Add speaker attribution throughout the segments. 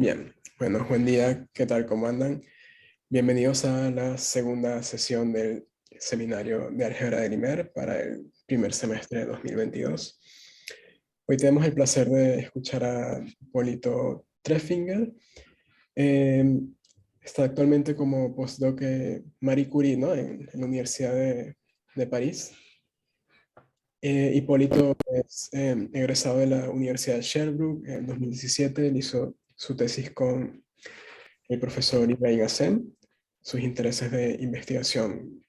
Speaker 1: Bien, bueno, buen día, ¿qué tal? ¿Cómo andan? Bienvenidos a la segunda sesión del seminario de álgebra del IMER para el primer semestre de 2022. Hoy tenemos el placer de escuchar a Polito Treffinger. Eh, Está actualmente como postdoc Marie Curie, ¿no? En la Universidad de París. Hipólito es egresado de la Universidad de Sherbrooke en 2017. Él hizo su tesis con el profesor Ibrahim Hassem. Sus intereses de investigación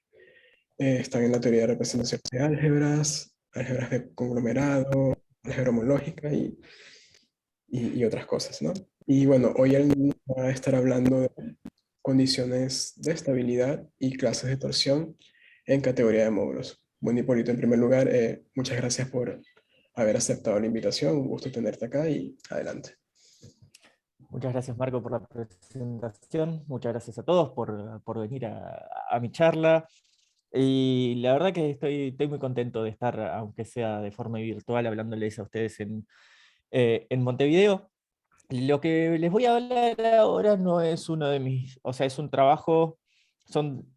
Speaker 1: están en la teoría de representación de álgebras, álgebras de conglomerado, álgebra homológica y otras cosas, ¿no? Y bueno, hoy él va a estar hablando de condiciones de estabilidad y clases de torsión en categoría de módulos. Bueno, Hipólito, en primer lugar, muchas gracias por haber aceptado la invitación. Un gusto tenerte acá y adelante.
Speaker 2: Muchas gracias, Marco, por la presentación. Muchas gracias a todos por venir a mi charla. Y la verdad que estoy muy contento de estar, aunque sea de forma virtual, hablándoles a ustedes en Montevideo. Lo que les voy a hablar ahora no es uno de mis, o sea, es un trabajo,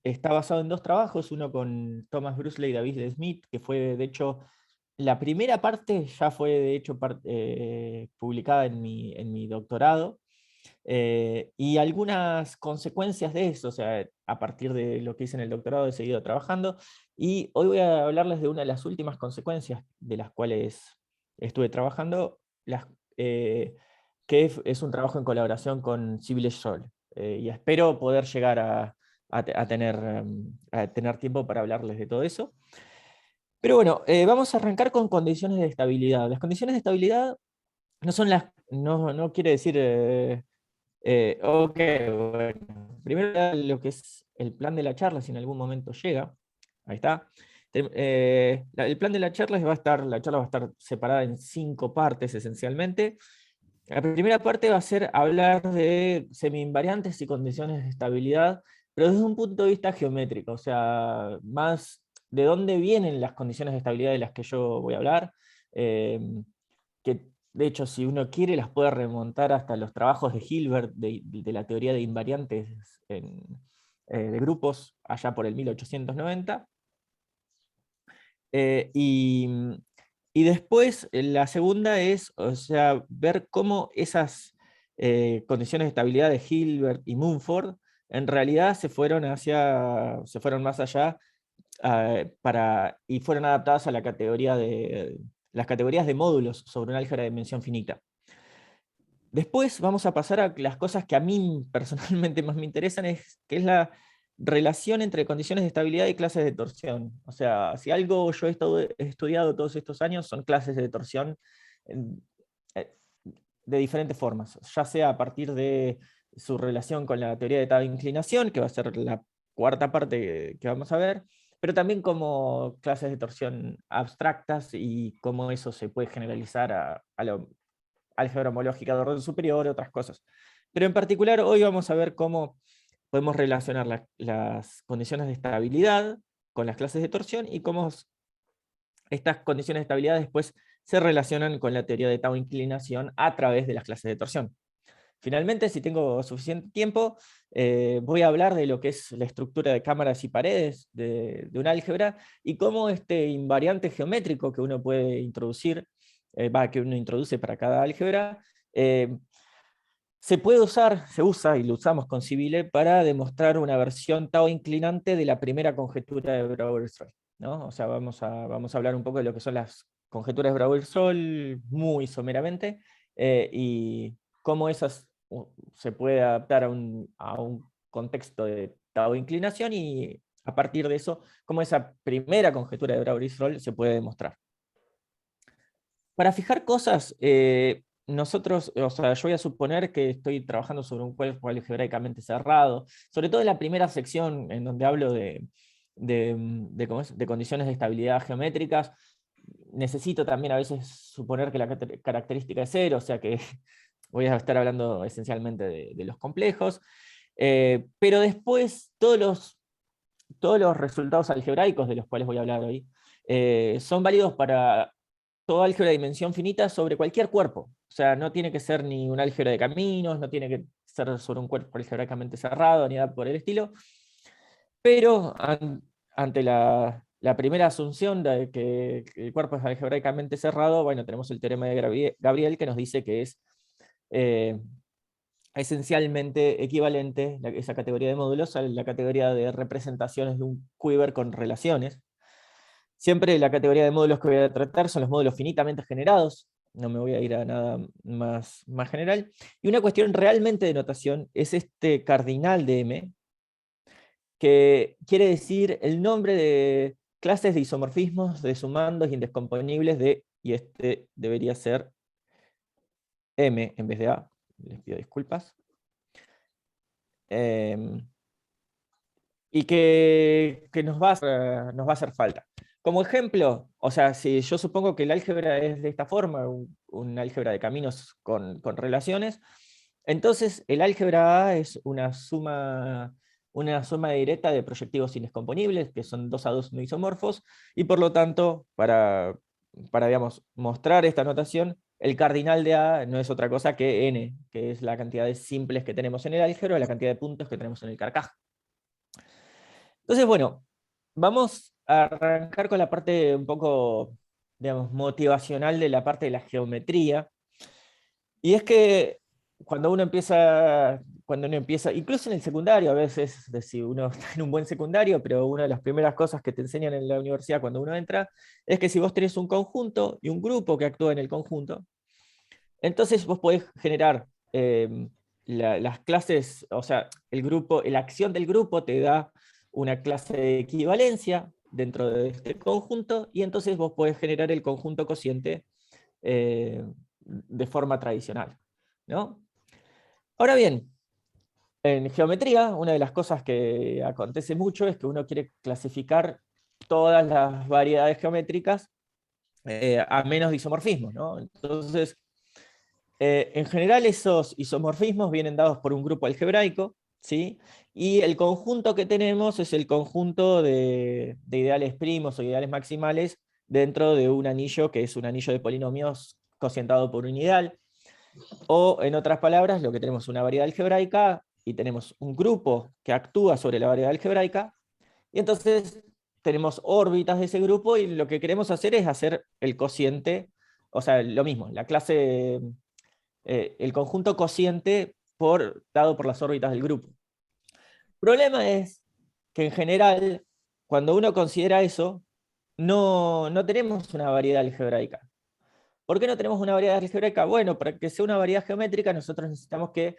Speaker 2: está basado en dos trabajos, uno con Thomas Brusley y David Smith, que fue, de hecho, la primera parte ya fue, de hecho, publicada en mi doctorado. Y algunas consecuencias de eso, o sea, a partir de lo que hice en el doctorado he seguido trabajando, y hoy voy a hablarles de una de las últimas consecuencias de las cuales estuve trabajando, que es un trabajo en colaboración con Sibylle Scholl, y espero poder llegar a tener tiempo para hablarles de todo eso. Pero bueno, vamos a arrancar con condiciones de estabilidad. Las condiciones de estabilidad no quiere decir ok, bueno. Primero lo que es el plan de la charla, si en algún momento llega. Ahí está. El plan de la charla va a estar separada en 5 partes esencialmente. La primera parte va a ser hablar de semi-invariantes y condiciones de estabilidad, pero desde un punto de vista geométrico, o sea, más de dónde vienen las condiciones de estabilidad de las que yo voy a hablar, eh, que de hecho, si uno quiere, las puede remontar hasta los trabajos de Hilbert, de la teoría de invariantes de grupos, allá por el 1890. Eh, y, y después, la segunda es, o sea, ver cómo esas condiciones de estabilidad de Hilbert y Mumford en realidad se fueron más allá, y fueron adaptadas a las categorías de módulos sobre un álgebra de dimensión finita. Después vamos a pasar a las cosas que a mí personalmente más me interesan, que es la relación entre condiciones de estabilidad y clases de torsión. O sea, si algo yo he estudiado todos estos años son clases de torsión en- eh, de diferentes formas, ya sea a partir de su relación con la teoría de tabla de inclinación, que va a ser la cuarta parte que vamos a ver, pero también como clases de torsión abstractas y cómo eso se puede generalizar a lo álgebra homológica de orden superior y otras cosas. Pero en particular hoy vamos a ver cómo podemos relacionar las condiciones de estabilidad con las clases de torsión y cómo estas condiciones de estabilidad después se relacionan con la teoría de tau inclinación a través de las clases de torsión. Finalmente, si tengo suficiente tiempo, voy a hablar de lo que es la estructura de cámaras y paredes de un álgebra y cómo este invariante geométrico que uno puede introducir, que uno introduce para cada álgebra, eh, se usa y lo usamos con Civile para demostrar una versión tau inclinante de la primera conjetura de Brouwer-Stroll, ¿no? O sea, vamos a hablar un poco de lo que son las conjeturas de Brouwer-Stroll muy someramente, y cómo esas se puede adaptar a un contexto de tau inclinación y a partir de eso, cómo esa primera conjetura de Brouwer-Stroll se puede demostrar. Para fijar cosas, nosotros, o sea, yo voy a suponer que estoy trabajando sobre un cuerpo algebraicamente cerrado, sobre todo en la primera sección en donde hablo de condiciones de estabilidad geométricas. Necesito también a veces suponer que la característica es cero, o sea que voy a estar hablando esencialmente de los complejos. Pero después todos los resultados algebraicos de los cuales voy a hablar hoy son válidos para toda álgebra de dimensión finita sobre cualquier cuerpo. O sea, no tiene que ser ni un álgebra de caminos, no tiene que ser sobre un cuerpo algebraicamente cerrado, ni nada por el estilo. Pero ante la primera asunción de que el cuerpo es algebraicamente cerrado, bueno, tenemos el teorema de Gabriel que nos dice que es esencialmente equivalente esa categoría de módulos a la categoría de representaciones de un quiver con relaciones. Siempre la categoría de módulos que voy a tratar son los módulos finitamente generados, no me voy a ir a nada más general. Y una cuestión realmente de notación es este cardinal de M, que quiere decir el nombre de clases de isomorfismos, de sumandos y indescomponibles de, y este debería ser M en vez de A, les pido disculpas. Y que nos va a hacer falta. Como ejemplo, o sea, si yo supongo que el álgebra es de esta forma, un álgebra de caminos con relaciones, entonces el álgebra A es una suma directa de proyectivos indescomponibles, que son 2 a 2 no isomorfos, y por lo tanto, para digamos, mostrar esta notación, el cardinal de A no es otra cosa que n, que es la cantidad de simples que tenemos en el álgebra, la cantidad de puntos que tenemos en el carcaj. Entonces, bueno, vamos a arrancar con la parte un poco, digamos, motivacional de la parte de la geometría. Y es que cuando uno empieza, incluso en el secundario, a veces, si uno está en un buen secundario, pero una de las primeras cosas que te enseñan en la universidad cuando uno entra, es que si vos tenés un conjunto y un grupo que actúa en el conjunto, entonces vos podés generar las clases, o sea, el grupo, la acción del grupo te da una clase de equivalencia dentro de este conjunto, y entonces vos podés generar el conjunto cociente de forma tradicional, ¿no? Ahora bien, en geometría, una de las cosas que acontece mucho es que uno quiere clasificar todas las variedades geométricas a menos de isomorfismos, ¿no? Entonces, en general esos isomorfismos vienen dados por un grupo algebraico, ¿sí? Y el conjunto que tenemos es el conjunto de ideales primos o ideales maximales dentro de un anillo que es un anillo de polinomios cocientado por un ideal. O en otras palabras, lo que tenemos es una variedad algebraica y tenemos un grupo que actúa sobre la variedad algebraica, y entonces tenemos órbitas de ese grupo y lo que queremos hacer es hacer el cociente, o sea, lo mismo, la clase el conjunto cociente dado por las órbitas del grupo. El problema es que en general, cuando uno considera eso, no tenemos una variedad algebraica. ¿Por qué no tenemos una variedad algebraica? Bueno, para que sea una variedad geométrica nosotros necesitamos que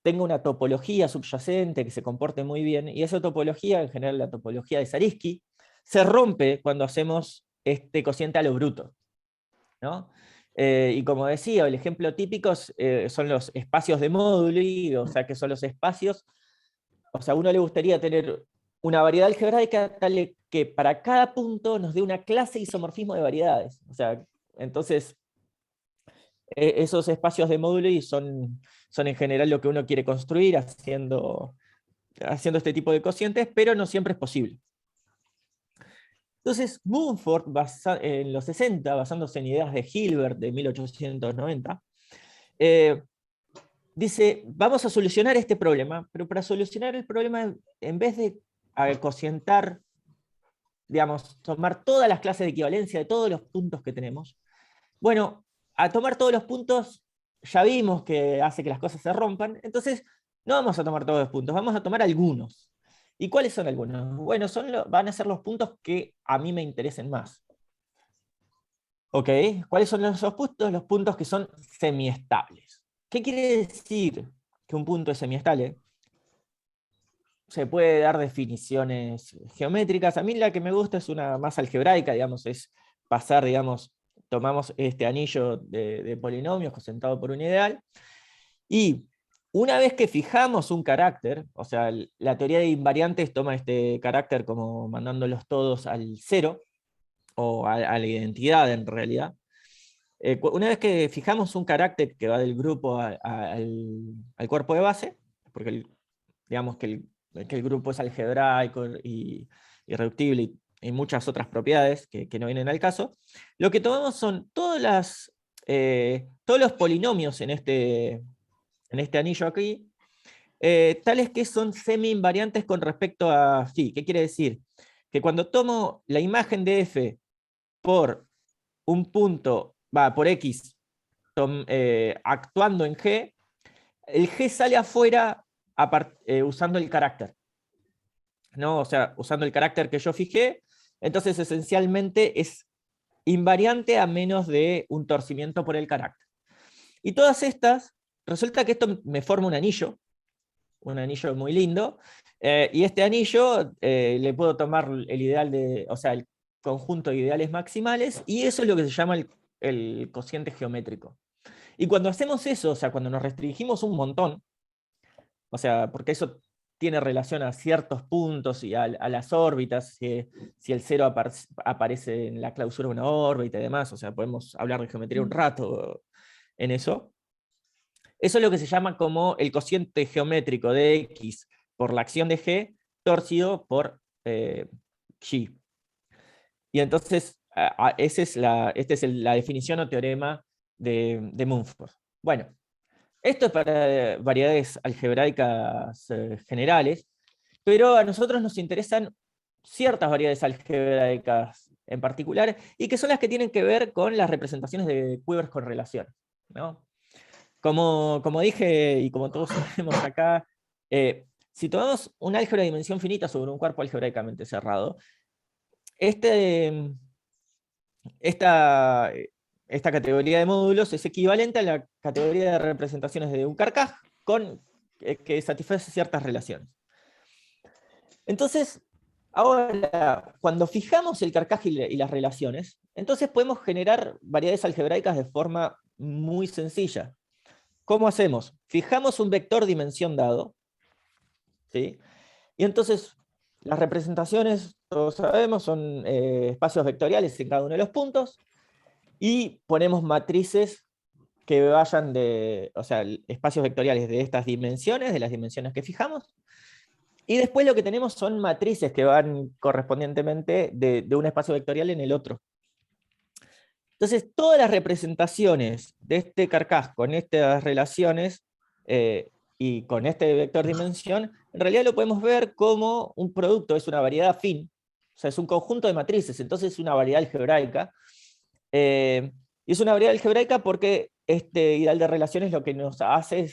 Speaker 2: tenga una topología subyacente, que se comporte muy bien, y esa topología, en general la topología de Zariski, se rompe cuando hacemos este cociente a lo bruto, ¿no? Y como decía, el ejemplo típico son los espacios de móduli, o sea, que son los espacios, o sea, a uno le gustaría tener una variedad algebraica tal que para cada punto nos dé una clase isomorfismo de variedades. O sea, entonces, esos espacios de móduli son en general lo que uno quiere construir haciendo este tipo de cocientes, pero no siempre es posible. Entonces, Mumford, en los 60, basándose en ideas de Hilbert de 1890, dice, vamos a solucionar este problema, pero para solucionar el problema, en vez de cocientar, digamos, tomar todas las clases de equivalencia de todos los puntos que tenemos, bueno, a tomar todos los puntos ya vimos que hace que las cosas se rompan, entonces no vamos a tomar todos los puntos, vamos a tomar algunos. ¿Y cuáles son algunos? Bueno, van a ser los puntos que a mí me interesen más. ¿Ok? ¿Cuáles son esos puntos? Los puntos que son semiestables. ¿Qué quiere decir que un punto es semiestable? Se puede dar definiciones geométricas. A mí la que me gusta es una más algebraica, digamos, es pasar, digamos, tomamos este anillo de polinomios cosentado por un ideal, y una vez que fijamos un carácter, o sea, la teoría de invariantes toma este carácter como mandándolos todos al cero, o a la identidad en realidad. Una vez que fijamos un carácter que va del grupo al cuerpo de base, porque digamos que el grupo es algebraico y irreductible, y muchas otras propiedades que no vienen al caso, lo que tomamos son todos los polinomios en este anillo aquí, tales que son semi-invariantes con respecto a phi. ¿Qué quiere decir? Que cuando tomo la imagen de f por un punto, por x, actuando en g, el g sale afuera usando el carácter, ¿no? O sea, usando el carácter que yo fijé, entonces esencialmente es invariante a menos de un torcimiento por el carácter. Y todas estas, resulta que esto me forma un anillo muy lindo, y este anillo le puedo tomar el ideal o sea, el conjunto de ideales maximales, y eso es lo que se llama el cociente geométrico. Y cuando hacemos eso, o sea, cuando nos restringimos un montón, o sea, porque eso tiene relación a ciertos puntos y a las órbitas, si el cero aparece en la clausura de una órbita y demás, o sea, podemos hablar de geometría un rato en eso. Eso es lo que se llama como el cociente geométrico de X por la acción de G torcido por G. Y entonces, esta es la definición o teorema de Mumford. Bueno, esto es para variedades algebraicas generales, pero a nosotros nos interesan ciertas variedades algebraicas en particular, y que son las que tienen que ver con las representaciones de Quivers con relaciones, ¿no? Como dije, y como todos sabemos acá, si tomamos un álgebra de dimensión finita sobre un cuerpo algebraicamente cerrado, este, esta, esta categoría de módulos es equivalente a la categoría de representaciones de un Carcaj que satisface ciertas relaciones. Entonces, ahora, cuando fijamos el Carcaj y las relaciones, entonces podemos generar variedades algebraicas de forma muy sencilla. ¿Cómo hacemos? Fijamos un vector dimensión dado, ¿sí? Y entonces las representaciones, todos sabemos, son espacios vectoriales en cada uno de los puntos, y ponemos matrices que vayan o sea, espacios vectoriales de estas dimensiones, de las dimensiones que fijamos, y después lo que tenemos son matrices que van correspondientemente de un espacio vectorial en el otro. Entonces, todas las representaciones de este carcaj con estas relaciones y con este vector dimensión, en realidad lo podemos ver como un producto, es una variedad afín, o sea, es un conjunto de matrices, entonces es una variedad algebraica. Y es una variedad algebraica porque este ideal de relaciones lo que nos hace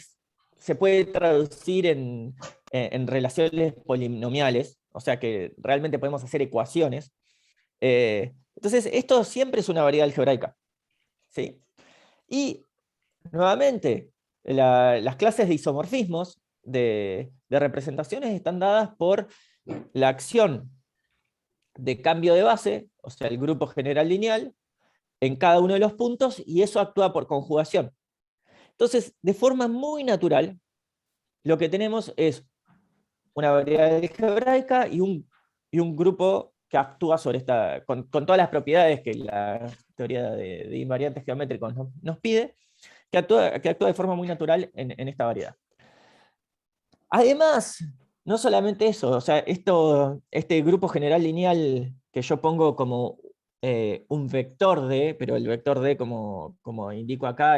Speaker 2: se puede traducir en relaciones polinomiales, o sea que realmente podemos hacer ecuaciones. Entonces, esto siempre es una variedad algebraica, ¿sí? Y nuevamente, las clases de isomorfismos de representaciones están dadas por la acción de cambio de base, o sea, el grupo general lineal, en cada uno de los puntos, y eso actúa por conjugación. Entonces, de forma muy natural, lo que tenemos es una variedad algebraica y un grupo que actúa sobre con todas las propiedades que la teoría de invariantes geométricos nos pide, que actúa de forma muy natural en esta variedad. Además, no solamente eso, o sea, este grupo general lineal que yo pongo como un vector D, pero el vector D, como indico acá,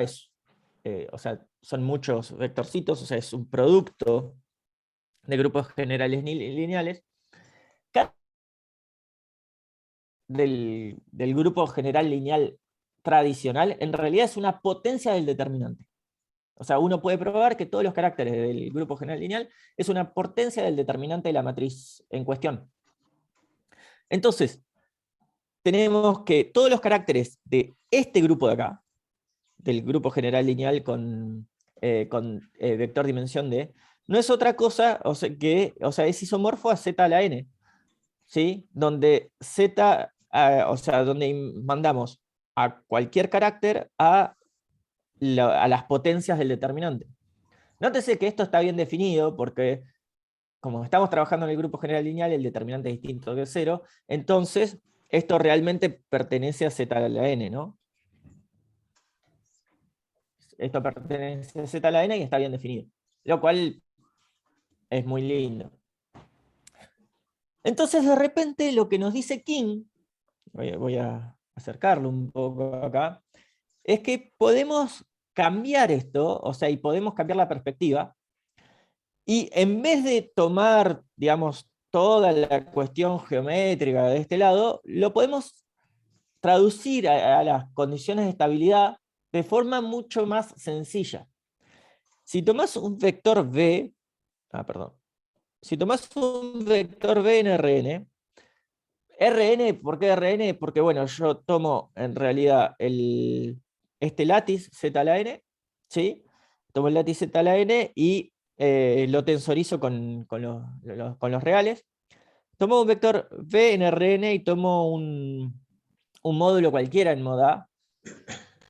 Speaker 2: o sea, son muchos vectorcitos, o sea, es un producto de grupos generales lineales. Cada del grupo general lineal tradicional, en realidad es una potencia del determinante. O sea, uno puede probar que todos los caracteres del grupo general lineal es una potencia del determinante de la matriz en cuestión. Entonces, tenemos que todos los caracteres de este grupo de acá, del grupo general lineal con vector dimensión D, no es otra cosa, o sea, es isomorfo a z a la n, ¿sí? Donde z, o sea, donde mandamos a cualquier carácter a las potencias del determinante. Nótese que esto está bien definido porque, como estamos trabajando en el grupo general lineal, el determinante es distinto de 0, entonces esto realmente pertenece a z a la n, ¿no? Esto pertenece a z a la n y está bien definido, lo cual es muy lindo. Entonces, de repente, lo que nos dice King, voy a acercarlo un poco acá, es que podemos cambiar esto, o sea, y podemos cambiar la perspectiva, y en vez de tomar, digamos, toda la cuestión geométrica de este lado, lo podemos traducir a las condiciones de estabilidad de forma mucho más sencilla. Si tomás un vector v, perdón, si tomás un vector v en Rn, ¿por qué Rn? Porque bueno, yo tomo en realidad este látiz z a la n, ¿sí? Tomo el látiz z a la n y lo tensorizo con los reales. Tomo un vector v en Rn y tomo un módulo cualquiera en moda,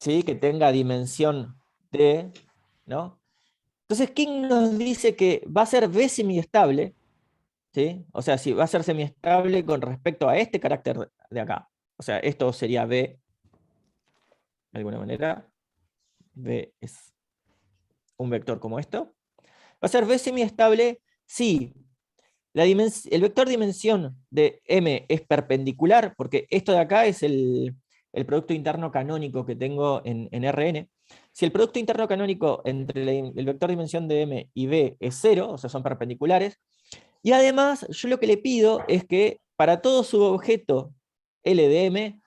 Speaker 2: ¿sí? Que tenga dimensión d, ¿no? Entonces King nos dice que va a ser v semiestable, ¿sí? O sea, si va a ser semiestable con respecto a este carácter de acá. O sea, esto sería v, de alguna manera. V es un vector como esto. Va a ser v semiestable si el vector dimensión de m es perpendicular, porque esto de acá es el producto interno canónico que tengo en Rn. Si el producto interno canónico entre el vector dimensión de m y b es 0, o sea, son perpendiculares, y además yo lo que le pido es que para todo subobjeto L de m,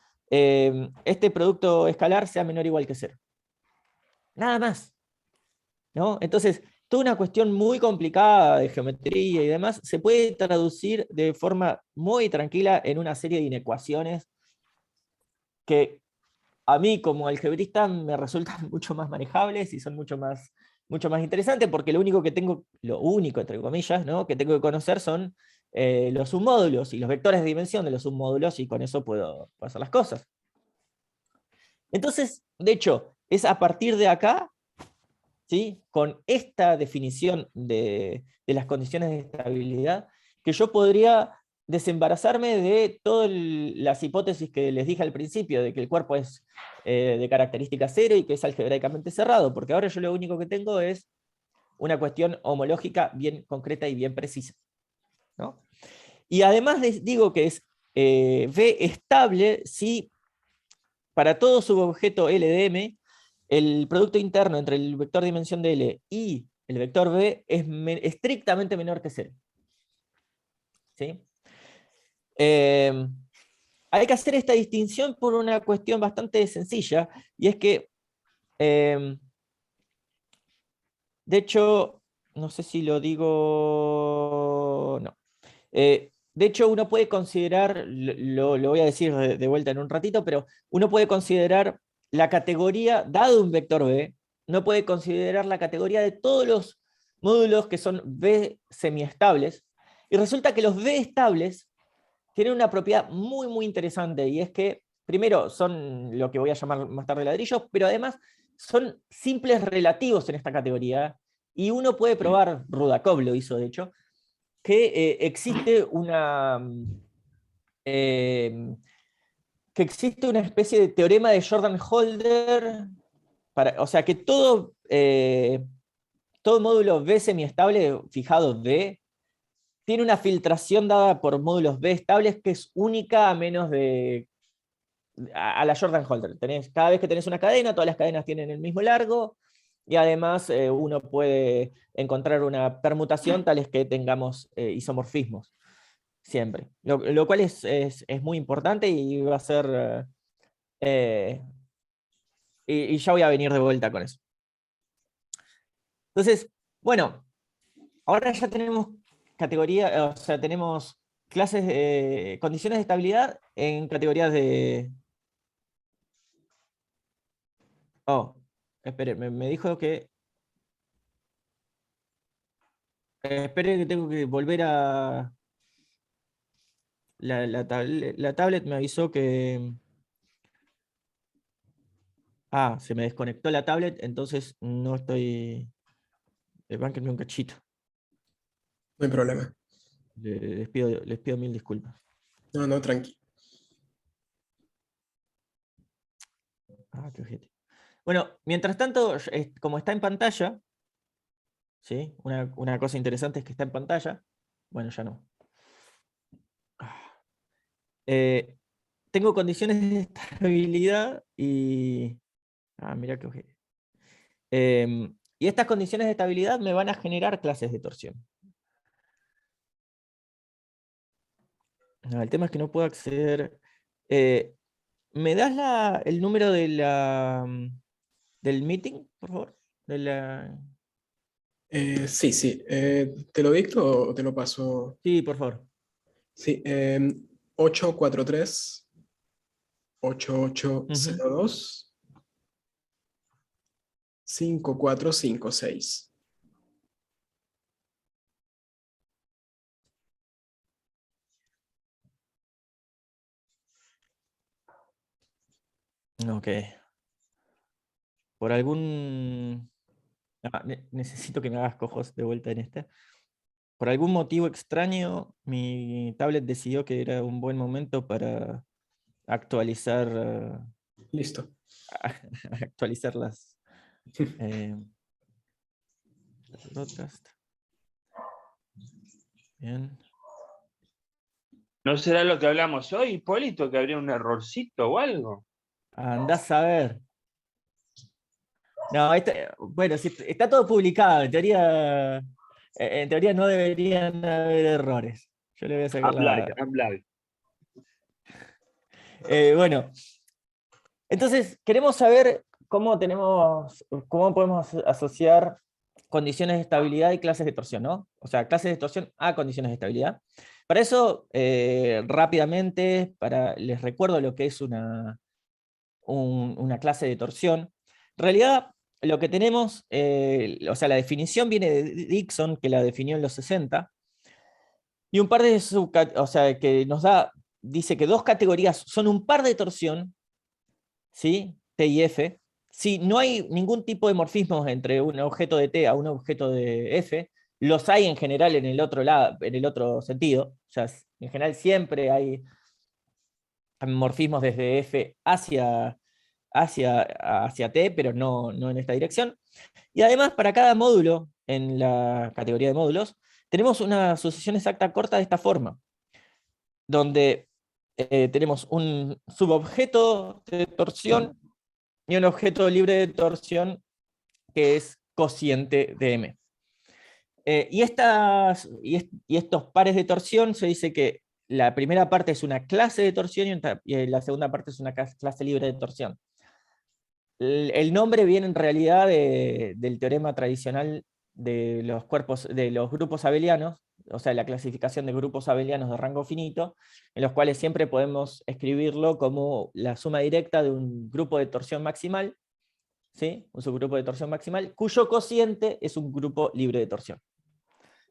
Speaker 2: este producto escalar sea menor o igual que 0. Nada más, ¿no? Entonces, toda una cuestión muy complicada de geometría y demás se puede traducir de forma muy tranquila en una serie de inecuaciones que a mí como algebrista me resultan mucho más manejables y son mucho más interesantes, porque lo único entre comillas, ¿no? que tengo que conocer son los submódulos y los vectores de dimensión de los submódulos, y con eso puedo hacer las cosas. Entonces, de hecho, es a partir de acá, ¿sí? Con esta definición de las condiciones de estabilidad, que yo podría desembarazarme de todas las hipótesis que les dije al principio, de que el cuerpo es de característica cero y que es algebraicamente cerrado, porque ahora yo lo único que tengo es una cuestión homológica bien concreta y bien precisa, ¿no? Y además les digo que es V estable si para todo subobjeto L de M, el producto interno entre el vector dimensión de L y el vector V es estrictamente menor que 0. ¿Sí? Hay que hacer esta distinción por una cuestión bastante sencilla, y es que, de hecho, no sé si lo digo, no. De hecho, uno puede considerar, lo voy a decir de vuelta en un ratito, pero uno puede considerar la categoría, dado un vector V, no puede considerar la categoría de todos los módulos que son V semiestables, y resulta que los V estables tienen una propiedad muy, muy interesante, y es que, primero, son lo que voy a llamar más tarde ladrillos, pero además son simples relativos en esta categoría, y uno puede probar, Rudakov lo hizo de hecho, eh, que existe una especie de teorema de Jordan-Holder, o sea que todo módulo V semiestable fijado V tiene una filtración dada por módulos V estables que es única a menos a la Jordan-Holder. Cada vez que tenés una cadena, todas las cadenas tienen el mismo largo, y además uno puede encontrar una permutación tales que tengamos isomorfismos siempre. Lo cual es muy importante y va a ser... eh, y ya voy a venir de vuelta con eso. Entonces, bueno, ahora ya tenemos categoría, o sea, tenemos clases, condiciones de estabilidad en categorías de... Oh, espere, me dijo que... espere que tengo que volver a... La tablet me avisó que... se me desconectó la tablet, entonces no estoy... Bánquenme un cachito.
Speaker 1: No hay problema.
Speaker 2: Les pido mil disculpas.
Speaker 1: No, no, tranqui.
Speaker 2: Qué ojete. Bueno, mientras tanto, como está en pantalla, ¿sí? Una cosa interesante es que está en pantalla. Bueno, ya no. Eh, tengo condiciones de estabilidad y... Ah, mira qué ojete. Y estas condiciones de estabilidad me van a generar clases de torsión. No, el tema es que no puedo acceder. Eh, ¿Me das el número de del meeting, por favor? De la...
Speaker 1: Sí, sí. ¿Te lo dicto o te lo paso?
Speaker 2: Sí, por favor.
Speaker 1: Sí, 843
Speaker 2: Ujú.
Speaker 1: 8802 5456.
Speaker 2: Ok. Por algún... necesito que me hagas cojos de vuelta en este. Por algún motivo extraño, mi tablet decidió que era un buen momento para actualizar,
Speaker 1: Listo.
Speaker 2: actualizar eh, las broadcast. Bien.
Speaker 3: ¿No será lo que hablamos hoy, Hipólito, que habría un errorcito o algo?
Speaker 2: Andás a ver. No, bueno, sí, está todo publicado. En teoría no deberían haber errores. Yo le voy a sacar la.
Speaker 3: I'm live.
Speaker 2: Bueno, entonces queremos saber cómo podemos asociar condiciones de estabilidad y clases de torsión, ¿no? O sea, clases de torsión a condiciones de estabilidad. Para eso, rápidamente, les recuerdo lo que es una clase de torsión. En realidad, lo que tenemos, o sea, la definición viene de Dixon, que la definió en los 60, y un par de o sea, que nos dice que dos categorías son un par de torsión, ¿sí? T y F. Si no hay ningún tipo de morfismos entre un objeto de T a un objeto de F, los hay en general en el otro lado, en el otro sentido. O sea, en general siempre hay morfismos desde F hacia T, pero no en esta dirección. Y además, para cada módulo, en la categoría de módulos, tenemos una sucesión exacta corta de esta forma, donde tenemos un subobjeto de torsión y un objeto libre de torsión que es cociente de M. Y estos pares de torsión se dice que la primera parte es una clase de torsión y la segunda parte es una clase libre de torsión. El nombre viene en realidad del teorema tradicional de los grupos abelianos, o sea, la clasificación de grupos abelianos de rango finito, en los cuales siempre podemos escribirlo como la suma directa de un grupo de torsión maximal, ¿sí? Un subgrupo de torsión maximal, cuyo cociente es un grupo libre de torsión.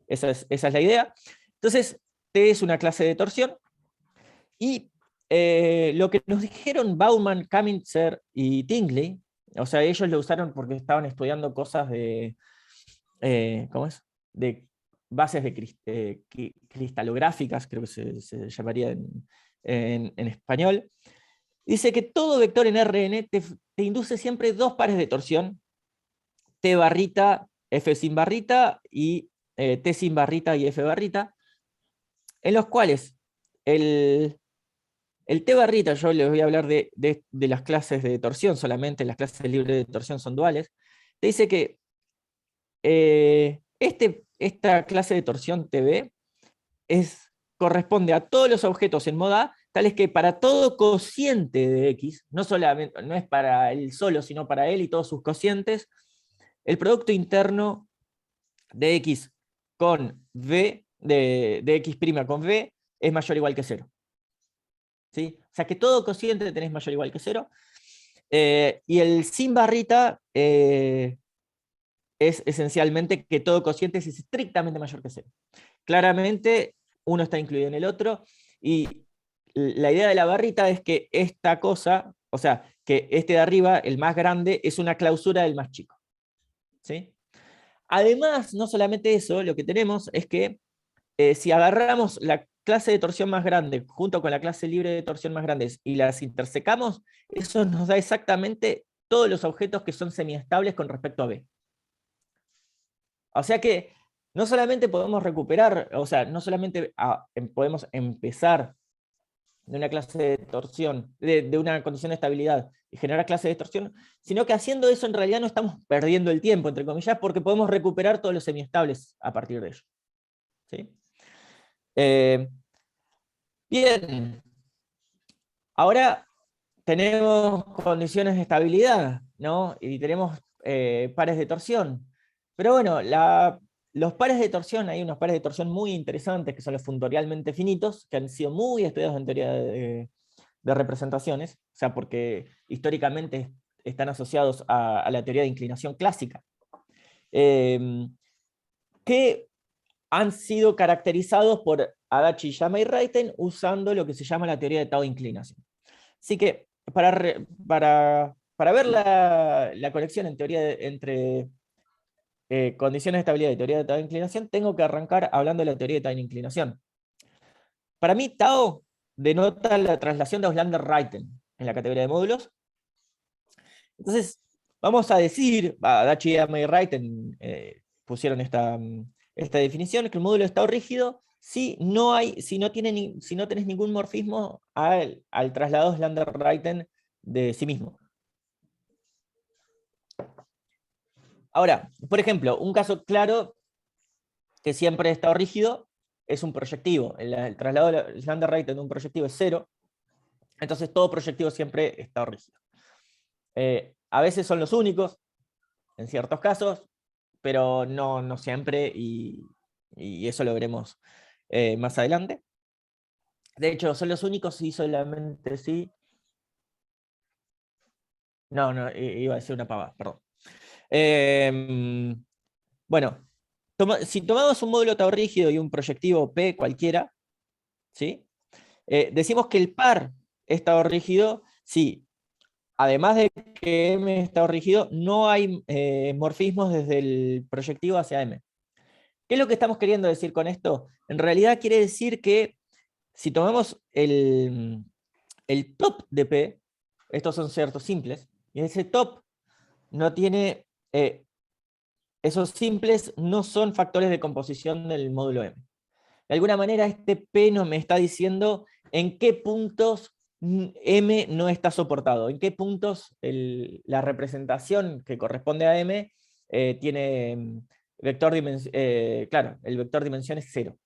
Speaker 2: Esa es la idea. Entonces, T es una clase de torsión, y lo que nos dijeron Bauman, Kamitzer y Tingley, o sea, ellos lo usaron porque estaban estudiando cosas ¿cómo es? De bases cristalográficas, creo que se llamaría en español. Dice que todo vector en Rn te induce siempre dos pares de torsión, T barrita, F sin barrita, y T sin barrita y F barrita, en los cuales el T barrita, yo les voy a hablar de las clases de torsión solamente, las clases libres de torsión son duales. Te dice que esta clase de torsión TB corresponde a todos los objetos en moda A, tales que para todo cociente de X, no es para él solo, sino para él y todos sus cocientes, el producto interno de X con V, de X' con V, es mayor o igual que 0. ¿Sí? O sea que todo cociente tenés mayor o igual que 0. Y el sin barrita es esencialmente que todo cociente es estrictamente mayor que 0. Claramente, uno está incluido en el otro, y la idea de la barrita es que esta cosa, o sea, que este de arriba, el más grande, es una clausura del más chico. ¿Sí? Además, no solamente eso, lo que tenemos es que si agarramos la clase de torsión más grande junto con la clase libre de torsión más grande y las intersecamos, eso nos da exactamente todos los objetos que son semiestables con respecto a B. O sea que no solamente podemos recuperar, o sea, no solamente podemos empezar de una clase de torsión, de una condición de estabilidad y generar clases de torsión, sino que haciendo eso en realidad no estamos perdiendo el tiempo, entre comillas, porque podemos recuperar todos los semiestables a partir de ello. ¿Sí? Bien, ahora tenemos condiciones de estabilidad, ¿no? Y tenemos pares de torsión. Pero bueno, los pares de torsión, hay unos pares de torsión muy interesantes, que son los funtorialmente finitos, que han sido muy estudiados en teoría de representaciones, o sea, porque históricamente están asociados a la teoría de inclinación clásica, que han sido caracterizados por Adachi, Yama y Reiten usando lo que se llama la teoría de Tau de inclinación. Así que para ver la conexión en teoría entre condiciones de estabilidad y teoría de Tau de inclinación, tengo que arrancar hablando de la teoría de Tau de inclinación. Para mí, Tau denota la traslación de Auslander-Reiten en la categoría de módulos. Entonces, vamos a decir, Adachi, Yama y Reiten pusieron esta definición, que el módulo está rígido si no tenés ningún morfismo al traslado Auslander-Reiten de sí mismo. Ahora, por ejemplo, un caso claro que siempre ha estado rígido es un proyectivo. El traslado de Auslander-Reiten de un proyectivo es 0, entonces todo proyectivo siempre está rígido. A veces son los únicos, en ciertos casos, pero no siempre, y eso lo veremos más adelante. De hecho, son los únicos si solamente sí. No, iba a decir una pavada, perdón. Bueno, si tomamos un módulo tau rígido y un proyectivo P cualquiera, ¿sí? Decimos que el par es tau rígido si, además de que M es tau rígido, no hay morfismos desde el proyectivo hacia M. ¿Qué es lo que estamos queriendo decir con esto? En realidad quiere decir que si tomamos el top de P, estos son ciertos simples, y ese top no tiene, esos simples no son factores de composición del módulo M. De alguna manera este P nos me está diciendo en qué puntos M no está soportado, en qué puntos la representación que corresponde a M tiene vector dimensión, claro, el vector dimensión es 0.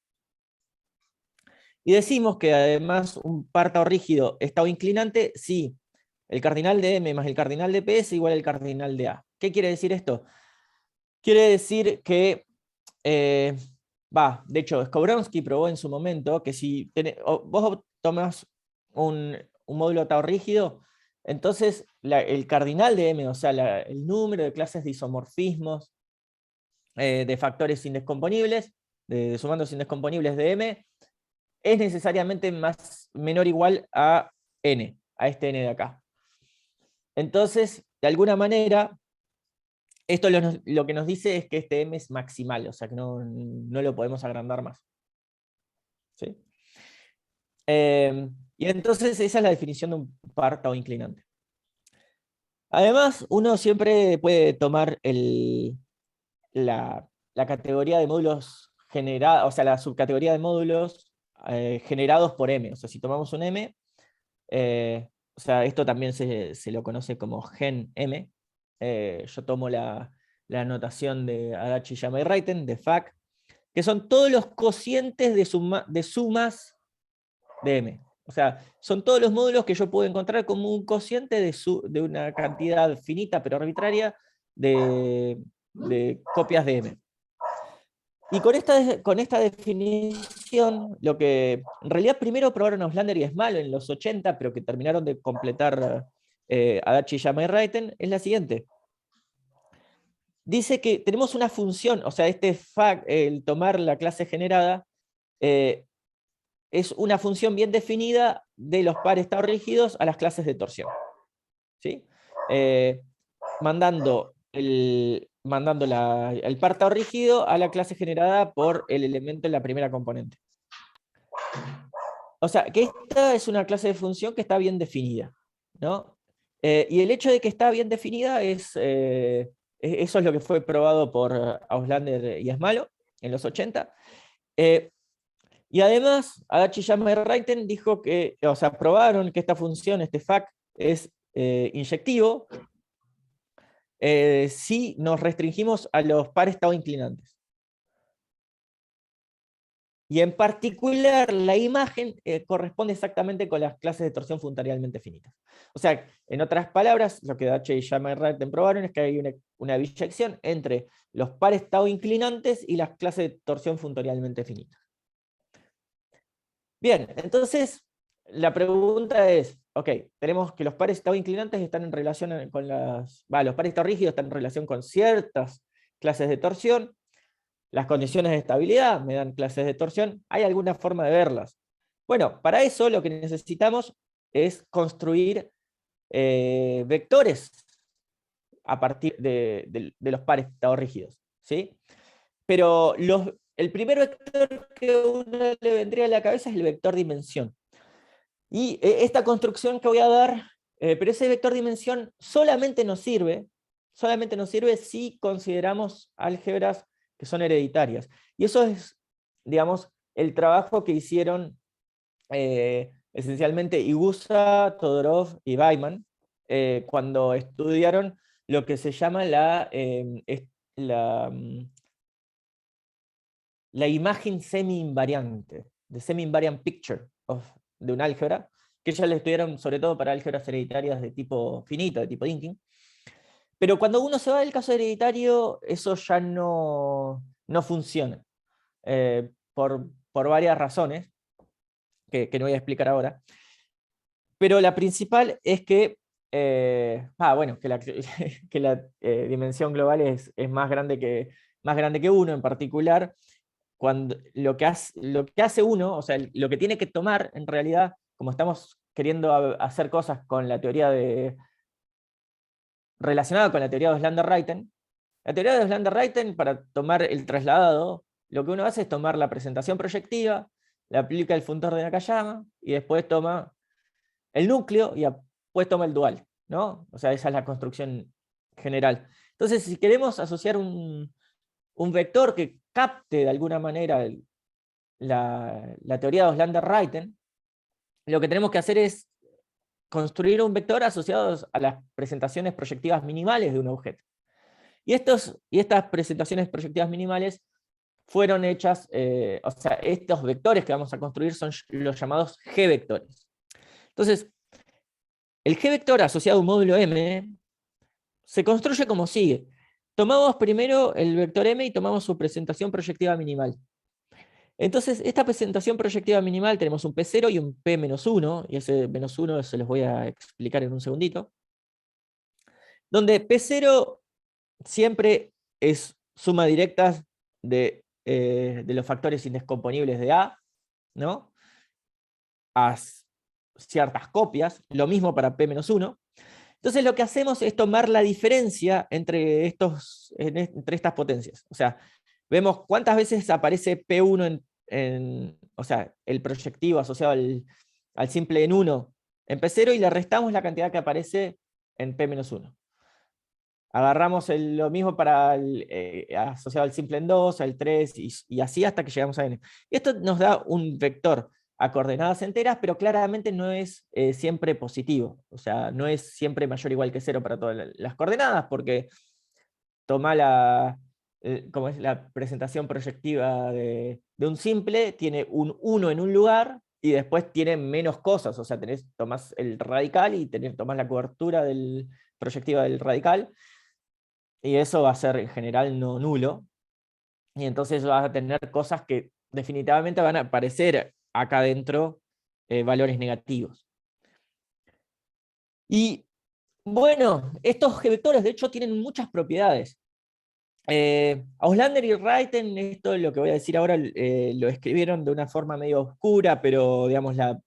Speaker 2: Y decimos que además un par tau rígido es tau inclinante si el cardinal de M más el cardinal de P es igual al cardinal de A. ¿Qué quiere decir esto? Quiere decir que, de hecho, Skowronski probó en su momento que si vos tomás un módulo tau rígido, entonces el cardinal de M, o sea, el número de clases de isomorfismos de factores indescomponibles, de sumandos indescomponibles de M, es necesariamente menor o igual a n, a este n de acá. Entonces, de alguna manera, esto lo que nos dice es que este m es maximal, o sea que no lo podemos agrandar más. ¿Sí? Y entonces esa es la definición de un par tau inclinante. Además, uno siempre puede tomar la categoría de módulos generados, o sea, la subcategoría de módulos generados por M. O sea, si tomamos un M, o sea, esto también se lo conoce como gen M. Yo tomo la notación de Adachi, Yama y Reiten, de FAC, que son todos los cocientes de sumas de M. O sea, son todos los módulos que yo puedo encontrar como un cociente de una cantidad finita pero arbitraria de copias de M. Y con esta definición, lo que en realidad primero probaron Auslander y Small en los 80, pero que terminaron de completar Adachi, Yama y Reiten, es la siguiente. Dice que tenemos una función, o sea, el tomar la clase generada, es una función bien definida de los pares tau rígidos a las clases de torsión. ¿Sí? Mandando el par tau rígido a la clase generada por el elemento en la primera componente. O sea, que esta es una clase de función que está bien definida, ¿no? Y el hecho de que está bien definida eso es lo que fue probado por Auslander y Small en los 80. Y Y además, Adachi Yama y Reiten dijo que, o sea, probaron que esta función, este FAC, es inyectivo si nos restringimos a los pares tau inclinantes. Y en particular, la imagen corresponde exactamente con las clases de torsión funcionalmente finitas. O sea, en otras palabras, lo que Adachi Yama y Reiten probaron es que hay una biyección entre los pares tau inclinantes y las clases de torsión funcionalmente finitas. Bien, entonces la pregunta es, ok, tenemos que los pares tau inclinantes están en relación con los pares tau rígidos están en relación con ciertas clases de torsión, las condiciones de estabilidad me dan clases de torsión, ¿hay alguna forma de verlas? Bueno, para eso lo que necesitamos es construir vectores a partir de los pares tau rígidos, ¿sí? Pero el primer vector que a uno le vendría a la cabeza es el vector dimensión. Y esta construcción que voy a dar, pero ese vector dimensión solamente nos sirve si consideramos álgebras que son hereditarias. Y eso es, digamos, el trabajo que hicieron esencialmente Igusa, Todorov y Weiman cuando estudiaron lo que se llama la imagen semi-invariante, the semi-invariant picture de un álgebra, que ya le estudiaron sobre todo para álgebras hereditarias de tipo finito, de tipo Dynkin. Pero cuando uno se va del caso hereditario, eso ya no funciona, por varias razones, que no voy a explicar ahora. Pero la principal es que, bueno, que la dimensión global es más grande que uno, en particular, cuando lo que hace uno, o sea, lo que tiene que tomar en realidad, como estamos queriendo hacer cosas con la teoría relacionada con la teoría de Oslander-Reiten, la teoría de Oslander-Reiten, para tomar el trasladado, lo que uno hace es tomar la presentación proyectiva, le aplica el funtor de Nakayama, y después toma el núcleo y después toma el dual, ¿no? O sea, esa es la construcción general. Entonces, si queremos asociar un vector que capte de alguna manera la teoría de Oslander-Reiten, lo que tenemos que hacer es construir un vector asociado a las presentaciones proyectivas minimales de un objeto. Y estas presentaciones proyectivas minimales fueron hechas, o sea, estos vectores que vamos a construir son los llamados G-vectores. Entonces, el G-vector asociado a un módulo M se construye como sigue. Tomamos primero el vector M y tomamos su presentación proyectiva minimal. Entonces, esta presentación proyectiva minimal tenemos un P0 y un P-1, y ese -1 se los voy a explicar en un segundito, donde P0 siempre es suma directa de los factores indescomponibles de A, ¿no? A ciertas copias, lo mismo para P-1. Entonces lo que hacemos es tomar la diferencia entre estas potencias. O sea, vemos cuántas veces aparece P1 o sea, el proyectivo asociado al simple en 1 en P0 y le restamos la cantidad que aparece en P-1. Agarramos lo mismo para asociado al simple en 2, al 3 y así hasta que llegamos a n. Y esto nos da un vector a coordenadas enteras, pero claramente no es siempre positivo. O sea, no es siempre mayor o igual que 0 para todas las coordenadas, porque toma como es la presentación proyectiva de un simple, tiene un 1 en un lugar y después tiene menos cosas. O sea, tomás el radical y tomás la cobertura proyectiva del radical, y eso va a ser en general no nulo. Y entonces vas a tener cosas que definitivamente van a aparecer acá adentro, valores negativos. Y bueno, estos G-vectores de hecho tienen muchas propiedades. Auslander y Reiten, esto es lo que voy a decir ahora, lo escribieron de una forma medio oscura, pero digamos la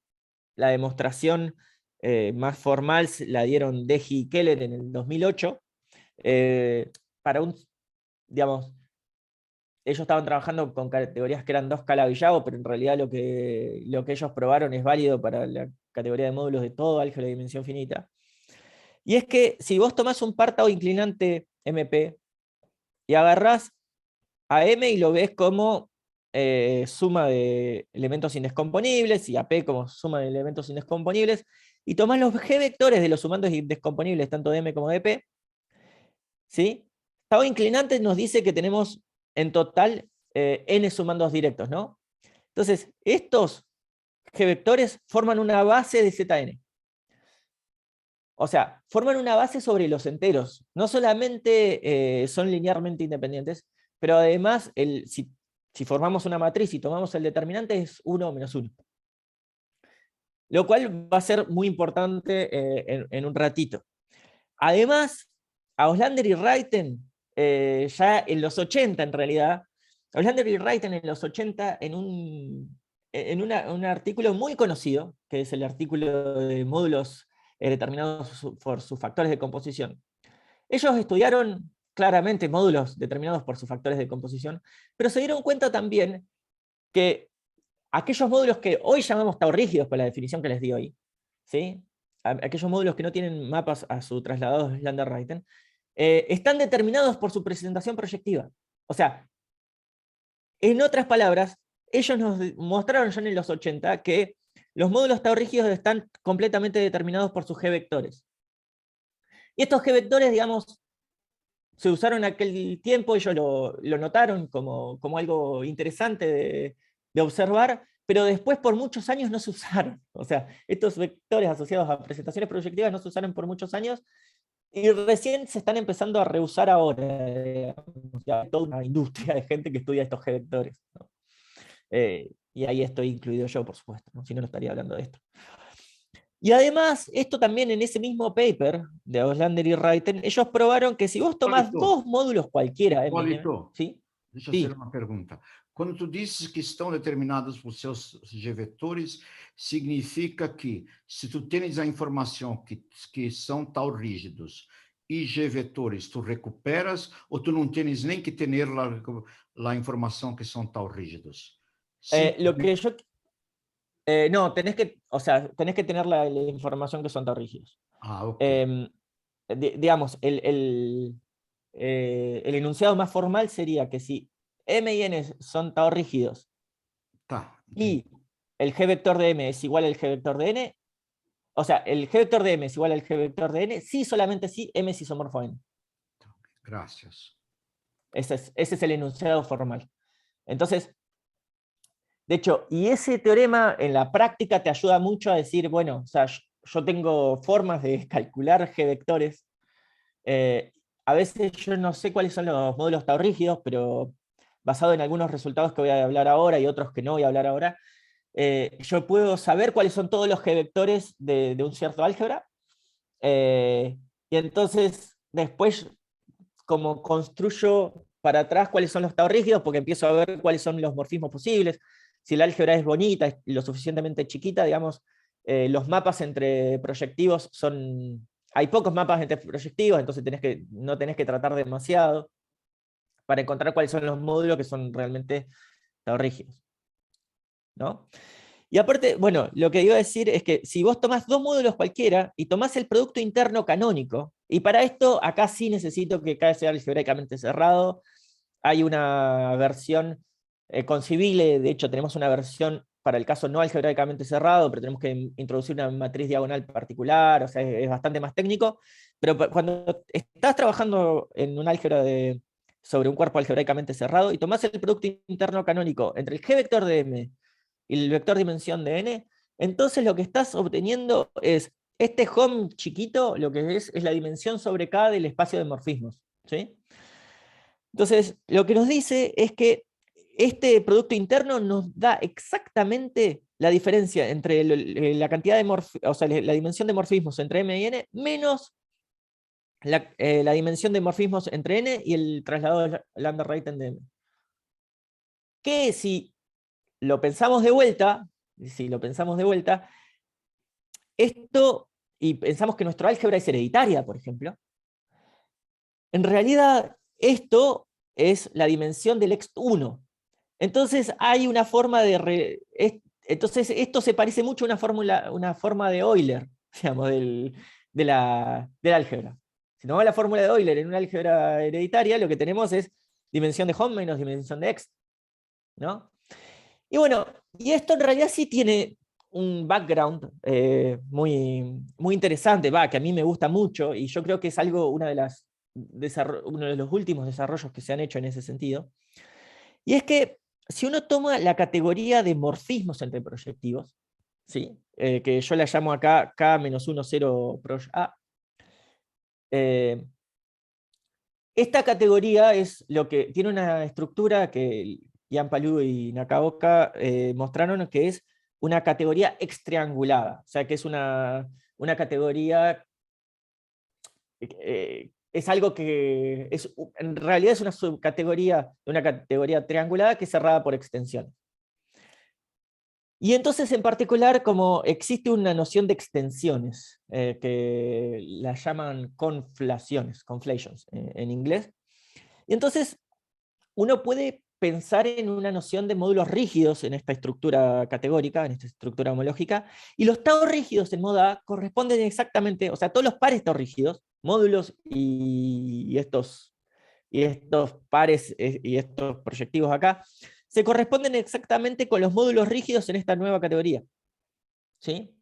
Speaker 2: demostración más formal la dieron Deji y Keller en el 2008. Para digamos, ellos estaban trabajando con categorías que eran 2K Villavo, pero en realidad lo que ellos probaron es válido para la categoría de módulos de todo álgebra de dimensión finita. Y es que si vos tomás un par tau inclinante MP y agarrás a M y lo ves como suma de elementos indescomponibles y AP como suma de elementos indescomponibles, y tomás los G vectores de los sumandos indescomponibles, tanto de M como de P, ¿sí? Tau inclinante nos dice que tenemos en total n sumandos directos, ¿no? Entonces, estos G vectores forman una base de Zn. O sea, forman una base sobre los enteros. No solamente son linealmente independientes, pero además, si formamos una matriz y tomamos el determinante, es 1 menos 1. Lo cual va a ser muy importante en un ratito. Además, Auslander y Reiten, ya en los 80 en realidad, Auslander y Reiten en los 80, en un artículo muy conocido, que es el artículo de módulos determinados por sus factores de composición. Ellos estudiaron claramente módulos determinados por sus factores de composición, pero se dieron cuenta también que aquellos módulos que hoy llamamos tau rígidos, por la definición que les di hoy, ¿sí? Aquellos módulos que no tienen mapas a su trasladado Auslander-Reiten, están determinados por su presentación proyectiva. O sea, en otras palabras, ellos nos mostraron ya en los 80 que los módulos tau rígidos están completamente determinados por sus G vectores. Y estos G vectores, digamos, se usaron en aquel tiempo, ellos lo notaron como algo interesante de observar, pero después por muchos años no se usaron. O sea, estos vectores asociados a presentaciones proyectivas no se usaron por muchos años, y recién se están empezando a reusar ahora. Digamos, ya hay toda una industria de gente que estudia estos G vectores, ¿no? Y ahí estoy incluido yo, por supuesto, ¿no? Si no, no estaría hablando de esto. Y además, esto también en esse mismo paper de Auslander y Reiten, ellos probaron que si vos tomás dos módulos cualquiera,
Speaker 4: Hipólito,
Speaker 2: ¿sí?
Speaker 4: deixa eu
Speaker 2: Sí.
Speaker 4: fazer uma pergunta. Quando tu dizes que estão determinados por seus G-vetores, significa que se tu tens a informação que são tal rígidos e G-vetores, tu recuperas ou tu não tens nem que ter a informação que são tal rígidos?
Speaker 2: Lo que yo... no, tenés que tener la información que son tau rígidos.
Speaker 4: Ah, ok.
Speaker 2: Digamos, el enunciado más formal sería que si M y N son tau rígidos
Speaker 4: Tá.
Speaker 2: y el G vector de M es igual al G vector de N, o sea, el G vector de M es igual al G vector de N, sí, solamente sí, M es isomorfo a N.
Speaker 4: Gracias.
Speaker 2: Ese es el enunciado formal. Entonces, de hecho, y ese teorema en la práctica te ayuda mucho a decir, bueno, o sea, yo tengo formas de calcular G vectores. A veces yo no sé cuáles son los módulos tau rígidos, pero basado en algunos resultados que voy a hablar ahora y otros que no voy a hablar ahora, yo puedo saber cuáles son todos los G vectores de un cierto álgebra. Y entonces, después, como construyo para atrás cuáles son los tau rígidos, porque empiezo a ver cuáles son los morfismos posibles. Si el álgebra es bonita, es lo suficientemente chiquita, digamos, los mapas entre proyectivos son... Hay pocos mapas entre proyectivos, entonces no tenés que tratar demasiado para encontrar cuáles son los módulos que son realmente tau rígidos, ¿no? Y aparte, bueno, lo que iba a decir es que si vos tomás dos módulos cualquiera y tomás el producto interno canónico, y para esto acá sí necesito que cada sea algebraicamente cerrado, hay una versión concibible, de hecho tenemos una versión para el caso no algebraicamente cerrado, pero tenemos que introducir una matriz diagonal particular, o sea, es bastante más técnico, pero cuando estás trabajando en un álgebra sobre un cuerpo algebraicamente cerrado y tomás el producto interno canónico entre el G vector de M y el vector dimensión de N, entonces lo que estás obteniendo es este home chiquito, lo que es la dimensión sobre K del espacio de morfismos, ¿sí? Entonces, lo que nos dice es que este producto interno nos da exactamente la diferencia entre la cantidad de o sea, la dimensión de morfismos entre M y N, menos la dimensión de morfismos entre N y el trasladado de Auslander-Reiten de M. Que si lo pensamos de vuelta, esto, y pensamos que nuestro álgebra es hereditaria, por ejemplo, en realidad esto es la dimensión del ext1. Entonces hay una forma entonces esto se parece mucho a una forma de Euler, digamos, del álgebra. Si tomamos la fórmula de Euler en una álgebra hereditaria, lo que tenemos es dimensión de home menos dimensión de ext, ¿no? Y bueno, y esto en realidad sí tiene un background muy, muy interesante, que a mí me gusta mucho, y yo creo que es algo, uno de los últimos desarrollos que se han hecho en ese sentido. Y es que si uno toma la categoría de morfismos entre proyectivos, ¿sí? Que yo la llamo acá K-10 Proj A, esta categoría es lo que tiene una estructura que Ian Palou y Nakaoka mostraron, que es una categoría extriangulada, o sea que es una categoría, es algo que en realidad es una subcategoría de una categoría triangulada que es cerrada por extensiones. Y entonces, en particular, como existe una noción de extensiones, que la llaman conflations en inglés, y entonces uno puede pensar en una noción de módulos rígidos en esta estructura categórica, en esta estructura homológica, y los tau rígidos en modo A corresponden exactamente, o sea, todos los pares tau rígidos, módulos y estos pares y estos proyectivos acá, se corresponden exactamente con los módulos rígidos en esta nueva categoría. ¿Sí?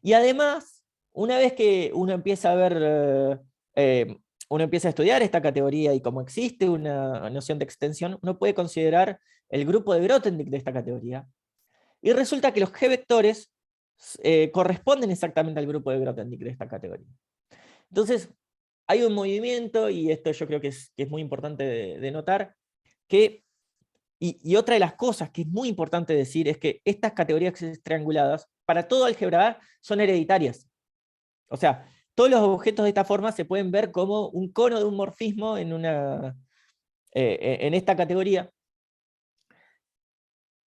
Speaker 2: Y además, una vez que uno empieza a ver, uno empieza a estudiar esta categoría y como existe una noción de extensión, uno puede considerar el grupo de Grothendieck de esta categoría. Y resulta que los G-vectores corresponden exactamente al grupo de Grothendieck de esta categoría. Entonces, hay un movimiento, y esto yo creo que es muy importante de notar, que, y otra de las cosas que es muy importante decir es que estas categorías trianguladas, para todo álgebra A, son hereditarias. O sea, todos los objetos de esta forma se pueden ver como un cono de un morfismo en esta categoría.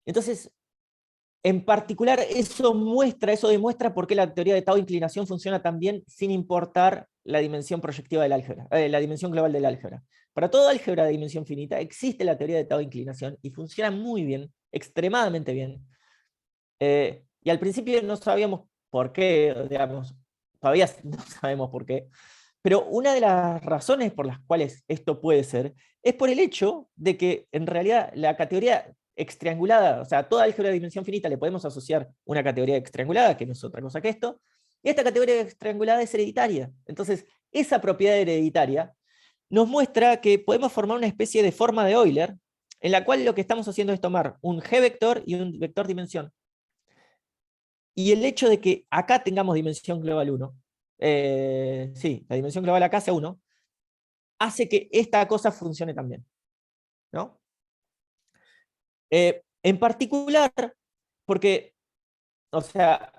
Speaker 2: Entonces, en particular, eso demuestra por qué la teoría de Tau de inclinación funciona tan bien sin importar la dimensión proyectiva del álgebra, la dimensión global del álgebra. Para todo álgebra de dimensión finita existe la teoría de Tau de inclinación y funciona muy bien, extremadamente bien. Y al principio no sabíamos por qué, digamos, todavía no sabemos por qué, pero una de las razones por las cuales esto puede ser es por el hecho de que en realidad la categoría extriangulada, o sea, a toda álgebra de dimensión finita le podemos asociar una categoría extriangulada, que no es otra cosa que esto, y esta categoría extriangulada es hereditaria. Entonces, esa propiedad hereditaria nos muestra que podemos formar una especie de forma de Euler, en la cual lo que estamos haciendo es tomar un G-vector y un vector dimensión. Y el hecho de que acá tengamos dimensión global 1, sí, la dimensión global acá sea 1, hace que esta cosa funcione también, ¿no? En particular, porque, o sea,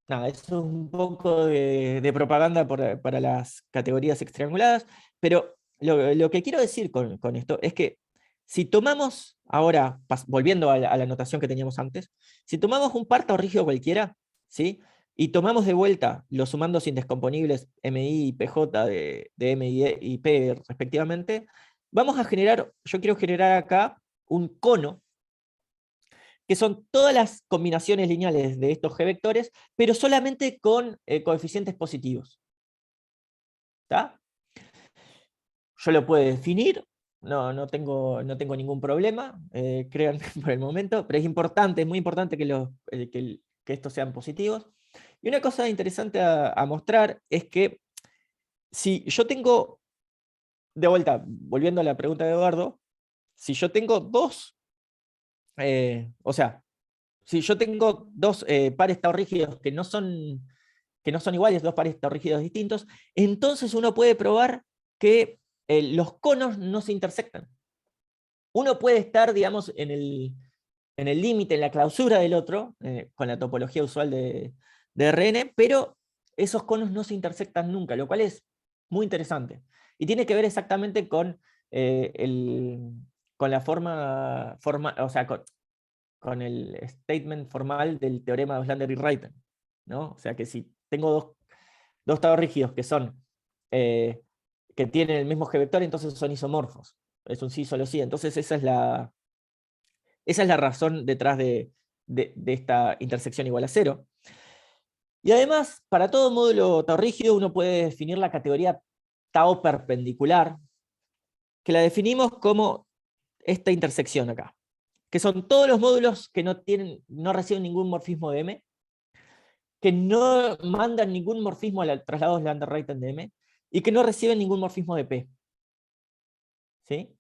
Speaker 2: nada, eso es un poco de propaganda para las categorías extrianguladas, pero lo que quiero decir con esto es que si tomamos ahora, volviendo a la notación que teníamos antes, si tomamos un par tau rígido cualquiera, ¿sí? Y tomamos de vuelta los sumandos indescomponibles MI y PJ de M y P respectivamente, vamos a generar, yo quiero generar acá un cono, que son todas las combinaciones lineales de estos G-vectores, pero solamente con coeficientes positivos. ¿Está? Yo lo puedo definir, no tengo ningún problema, créanme por el momento, pero es importante, es muy importante que estos sean positivos. Y una cosa interesante a mostrar es que si yo tengo, de vuelta, volviendo a la pregunta de Eduardo, si yo tengo dos, o sea, si yo tengo dos pares tau rígidos que no son iguales, dos pares tau rígidos distintos, entonces uno puede probar que los conos no se intersectan. Uno puede estar, digamos, en el límite, en la clausura del otro, con la topología usual de RN, pero esos conos no se intersectan nunca, lo cual es muy interesante. Y tiene que ver exactamente con la forma, o sea, con el statement formal del teorema de Oslander y Reiten, ¿no? O sea que si tengo dos tau rígidos que son que tienen el mismo G-vector, entonces son isomorfos. Es un sí solo sí. Entonces esa es la razón detrás de esta intersección igual a 0. Y además, para todo módulo tau rígido uno puede definir la categoría tau perpendicular, que la definimos como esta intersección acá. que son todos los módulos que no reciben ningún morfismo de M, que no mandan ningún morfismo al traslado de Lambda-Rayton de M, y que no reciben ningún morfismo de P. ¿Sí?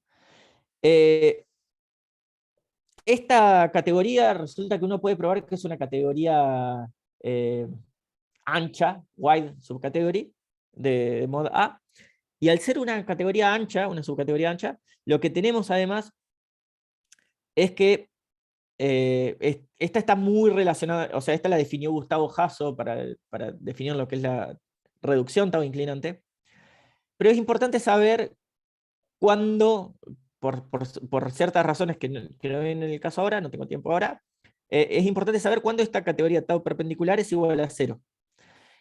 Speaker 2: Esta categoría resulta que uno puede probar que es una categoría ancha, wide subcategory, de mod A, y al ser una categoría ancha, una subcategoría ancha, lo que tenemos además es que esta está muy relacionada, o sea, esta la definió Gustavo Hasso para definir lo que es la reducción tau inclinante, pero es importante saber cuándo, por ciertas razones que no ven en el caso ahora, no tengo tiempo ahora, es importante saber cuándo esta categoría tau perpendicular es igual a 0.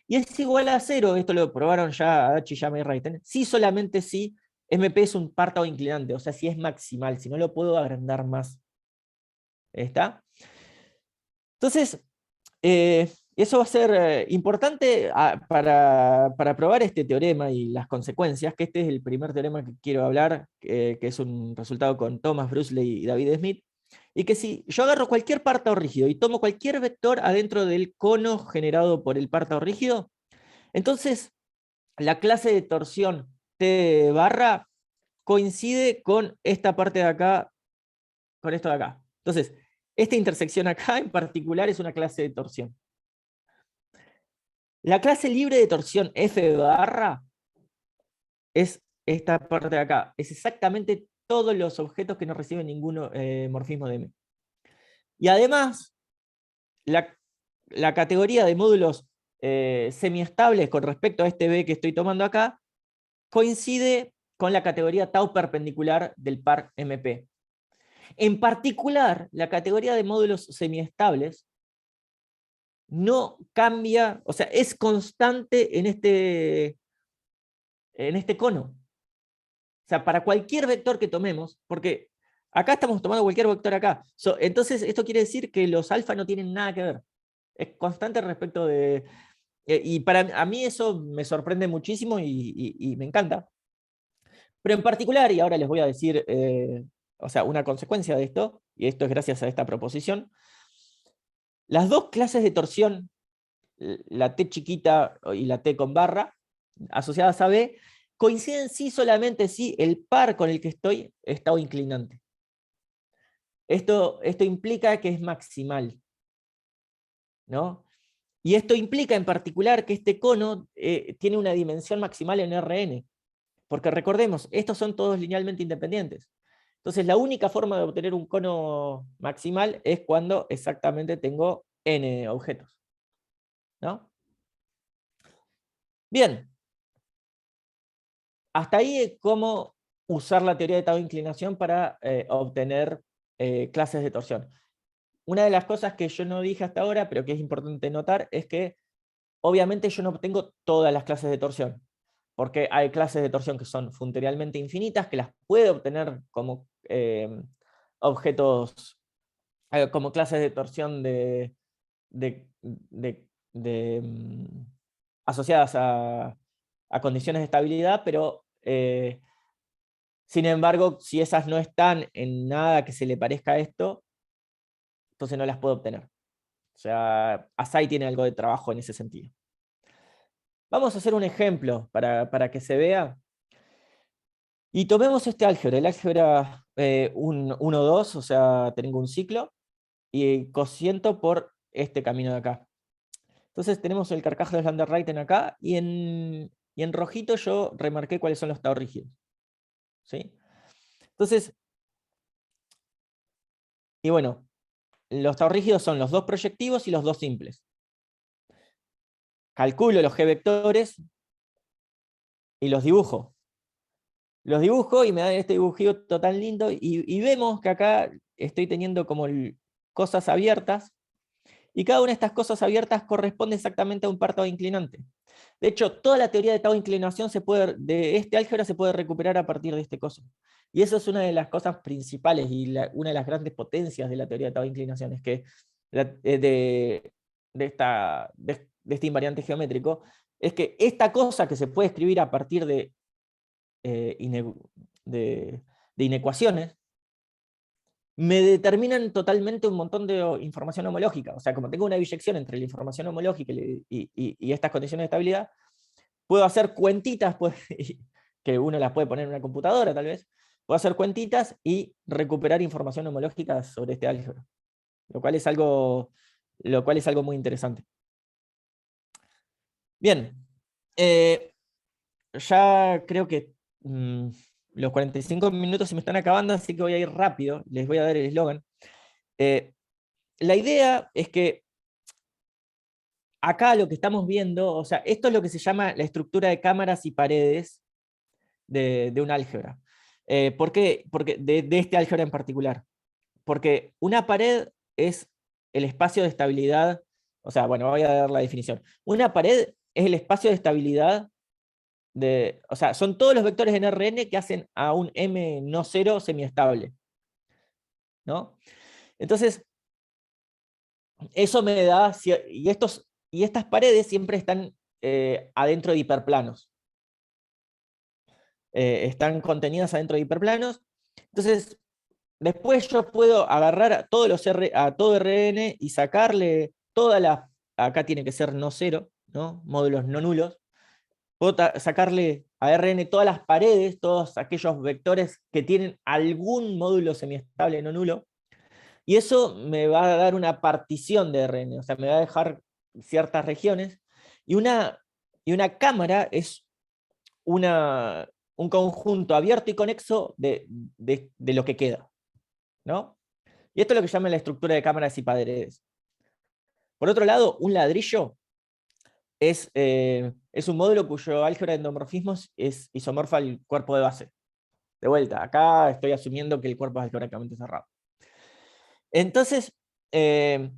Speaker 2: Y es igual a 0, esto lo probaron ya Adachi, Yama y Rayten, si solamente si MP es un par tau inclinante, o sea, si es maximal, si no lo puedo agrandar más. ¿Está? Entonces, eso va a ser importante para probar este teorema y las consecuencias, que este es el primer teorema que quiero hablar, que es un resultado con Thomas Brusley y David Smith, y que si yo agarro cualquier par tau rígido y tomo cualquier vector adentro del cono generado por el par tau rígido, entonces la clase de torsión T barra coincide con esta parte de acá, con esto de acá. Entonces, esta intersección acá en particular es una clase de torsión. La clase libre de torsión F barra es esta parte de acá. Es exactamente todos los objetos que no reciben ningún morfismo de M. Y además, la categoría de módulos semiestables con respecto a este B que estoy tomando acá, coincide con la categoría tau perpendicular del par MP. En particular, la categoría de módulos semiestables no cambia, o sea, es constante en este cono. O sea, para cualquier vector que tomemos, porque acá estamos tomando cualquier vector acá. Entonces, esto quiere decir que los alfa no tienen nada que ver. Es constante respecto de... y a mí eso me sorprende muchísimo y me encanta. Pero en particular, y ahora les voy a decir, o sea, una consecuencia de esto, y esto es gracias a esta proposición, las dos clases de torsión, la T chiquita y la T con barra, asociadas a B, coinciden sí solamente si el par con el que estoy es tau inclinante. Esto implica que es maximal, ¿no? Y esto implica en particular que este cono tiene una dimensión maximal en Rn, porque recordemos, estos son todos linealmente independientes. Entonces la única forma de obtener un cono maximal es cuando exactamente tengo n objetos, ¿no? Bien. Hasta ahí cómo usar la teoría de tau de inclinación para obtener clases de torsión. Una de las cosas que yo no dije hasta ahora, pero que es importante notar, es que obviamente yo no obtengo todas las clases de torsión, porque hay clases de torsión que son funtorialmente infinitas, que las puedo obtener como objetos, como clases de torsión asociadas a condiciones de estabilidad, pero sin embargo, si esas no están en nada que se le parezca a esto, entonces no las puedo obtener. O sea, Asai tiene algo de trabajo en ese sentido. Vamos a hacer un ejemplo para que se vea. Y tomemos este álgebra, el álgebra 1-2, o sea, tengo un ciclo, y cociento por este camino de acá. Entonces tenemos el carcaj de Lambda-Rayton acá, y en rojito yo remarqué cuáles son los tau rígidos. ¿Sí? Entonces, y bueno, los tau rígidos son los dos proyectivos y los dos simples. Calculo los G vectores y los dibujo. Los dibujo y me dan este dibujito tan lindo, y vemos que acá estoy teniendo como cosas abiertas, y cada una de estas cosas abiertas corresponde exactamente a un par tau inclinante. De hecho, toda la teoría de tau de inclinación de este álgebra se puede recuperar a partir de este coso. Y eso es una de las cosas principales y una de las grandes potencias de la teoría de tau de inclinación, es que de este invariante geométrico, es que esta cosa que se puede escribir a partir de inecuaciones, me determinan totalmente un montón de información homológica. O sea, como tengo una biyección entre la información homológica y estas condiciones de estabilidad, puedo hacer cuentitas, que uno las puede poner en una computadora tal vez, puedo hacer cuentitas y recuperar información homológica sobre este álgebra, lo cual es algo muy interesante. Bien, ya creo que los 45 minutos se me están acabando, así que voy a ir rápido, les voy a dar el eslogan. La idea es que acá lo que estamos viendo, o sea, esto es lo que se llama la estructura de cámaras y paredes de un álgebra. ¿Por qué? Porque de este álgebra en particular. Porque una pared es el espacio de estabilidad, o sea, bueno, voy a dar la definición. Una pared es el espacio de estabilidad o sea, son todos los vectores en Rn que hacen a un M no cero semiestable, ¿no? Entonces, eso me da, y estas paredes siempre están adentro de hiperplanos. Están contenidas adentro de hiperplanos. Entonces, después yo puedo agarrar a todo Rn y sacarle acá tiene que ser no cero, ¿no? Módulos no nulos. Puedo sacarle a Rn todas las paredes, todos aquellos vectores que tienen algún módulo semiestable no nulo, y eso me va a dar una partición de Rn, o sea, me va a dejar ciertas regiones, y una cámara es un conjunto abierto y conexo de lo que queda, ¿no? Y esto es lo que llaman la estructura de cámaras y paredes. Por otro lado, un ladrillo es un módulo cuyo álgebra de endomorfismos es isomorfa al cuerpo de base. De vuelta, acá estoy asumiendo que el cuerpo es algebraicamente cerrado. Entonces, lo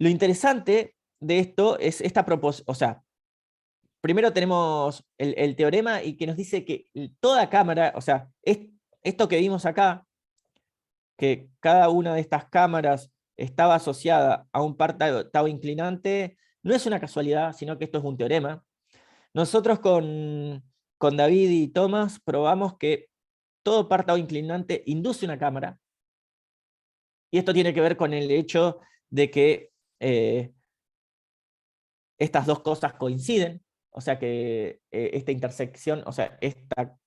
Speaker 2: interesante de esto es esta proposición, o sea, primero tenemos el teorema y que nos dice que toda cámara, o sea, esto que vimos acá, que cada una de estas cámaras estaba asociada a un par tau inclinante, no es una casualidad, sino que esto es un teorema. Nosotros con David y Tomás probamos que todo par tau inclinante induce una cámara, y esto tiene que ver con el hecho de que estas dos cosas coinciden, o sea que esta intersección, o sea, esta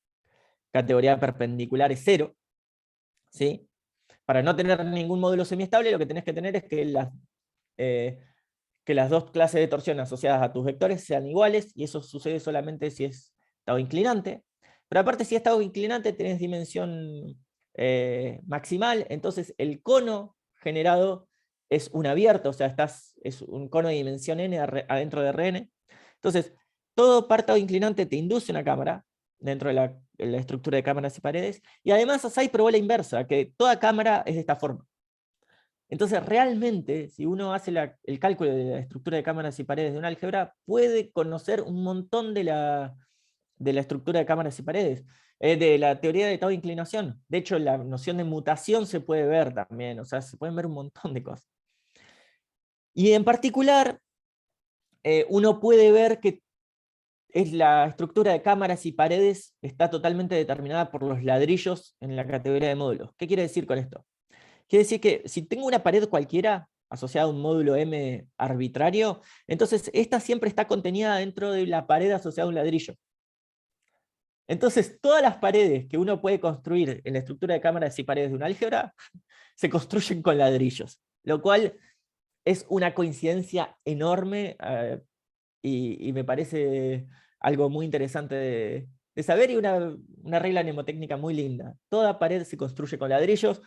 Speaker 2: categoría perpendicular es cero, ¿sí? Para no tener ningún módulo semiestable, lo que tenés que tener es que las dos clases de torsión asociadas a tus vectores sean iguales, y eso sucede solamente si es tau inclinante. Pero aparte, si es tau inclinante, tenés dimensión maximal, entonces el cono generado es un abierto, o sea, es un cono de dimensión n adentro de Rn. Entonces, todo par tau inclinante te induce una cámara dentro de la estructura de cámaras y paredes, y además Asai probó la inversa, que toda cámara es de esta forma. Entonces, realmente, si uno hace el cálculo de la estructura de cámaras y paredes de un álgebra, puede conocer un montón de la estructura de cámaras y paredes, de la teoría de tau de inclinación. De hecho, la noción de mutación se puede ver también, o sea, se pueden ver un montón de cosas. Y en particular, uno puede ver que la estructura de cámaras y paredes está totalmente determinada por los ladrillos en la categoría de módulos. ¿Qué quiere decir con esto? Quiere decir que si tengo una pared cualquiera asociada a un módulo M arbitrario, entonces esta siempre está contenida dentro de la pared asociada a un ladrillo. Entonces todas las paredes que uno puede construir en la estructura de cámaras y paredes de un álgebra se construyen con ladrillos, lo cual es una coincidencia enorme y me parece algo muy interesante de saber, y una regla mnemotécnica muy linda. Toda pared se construye con ladrillos,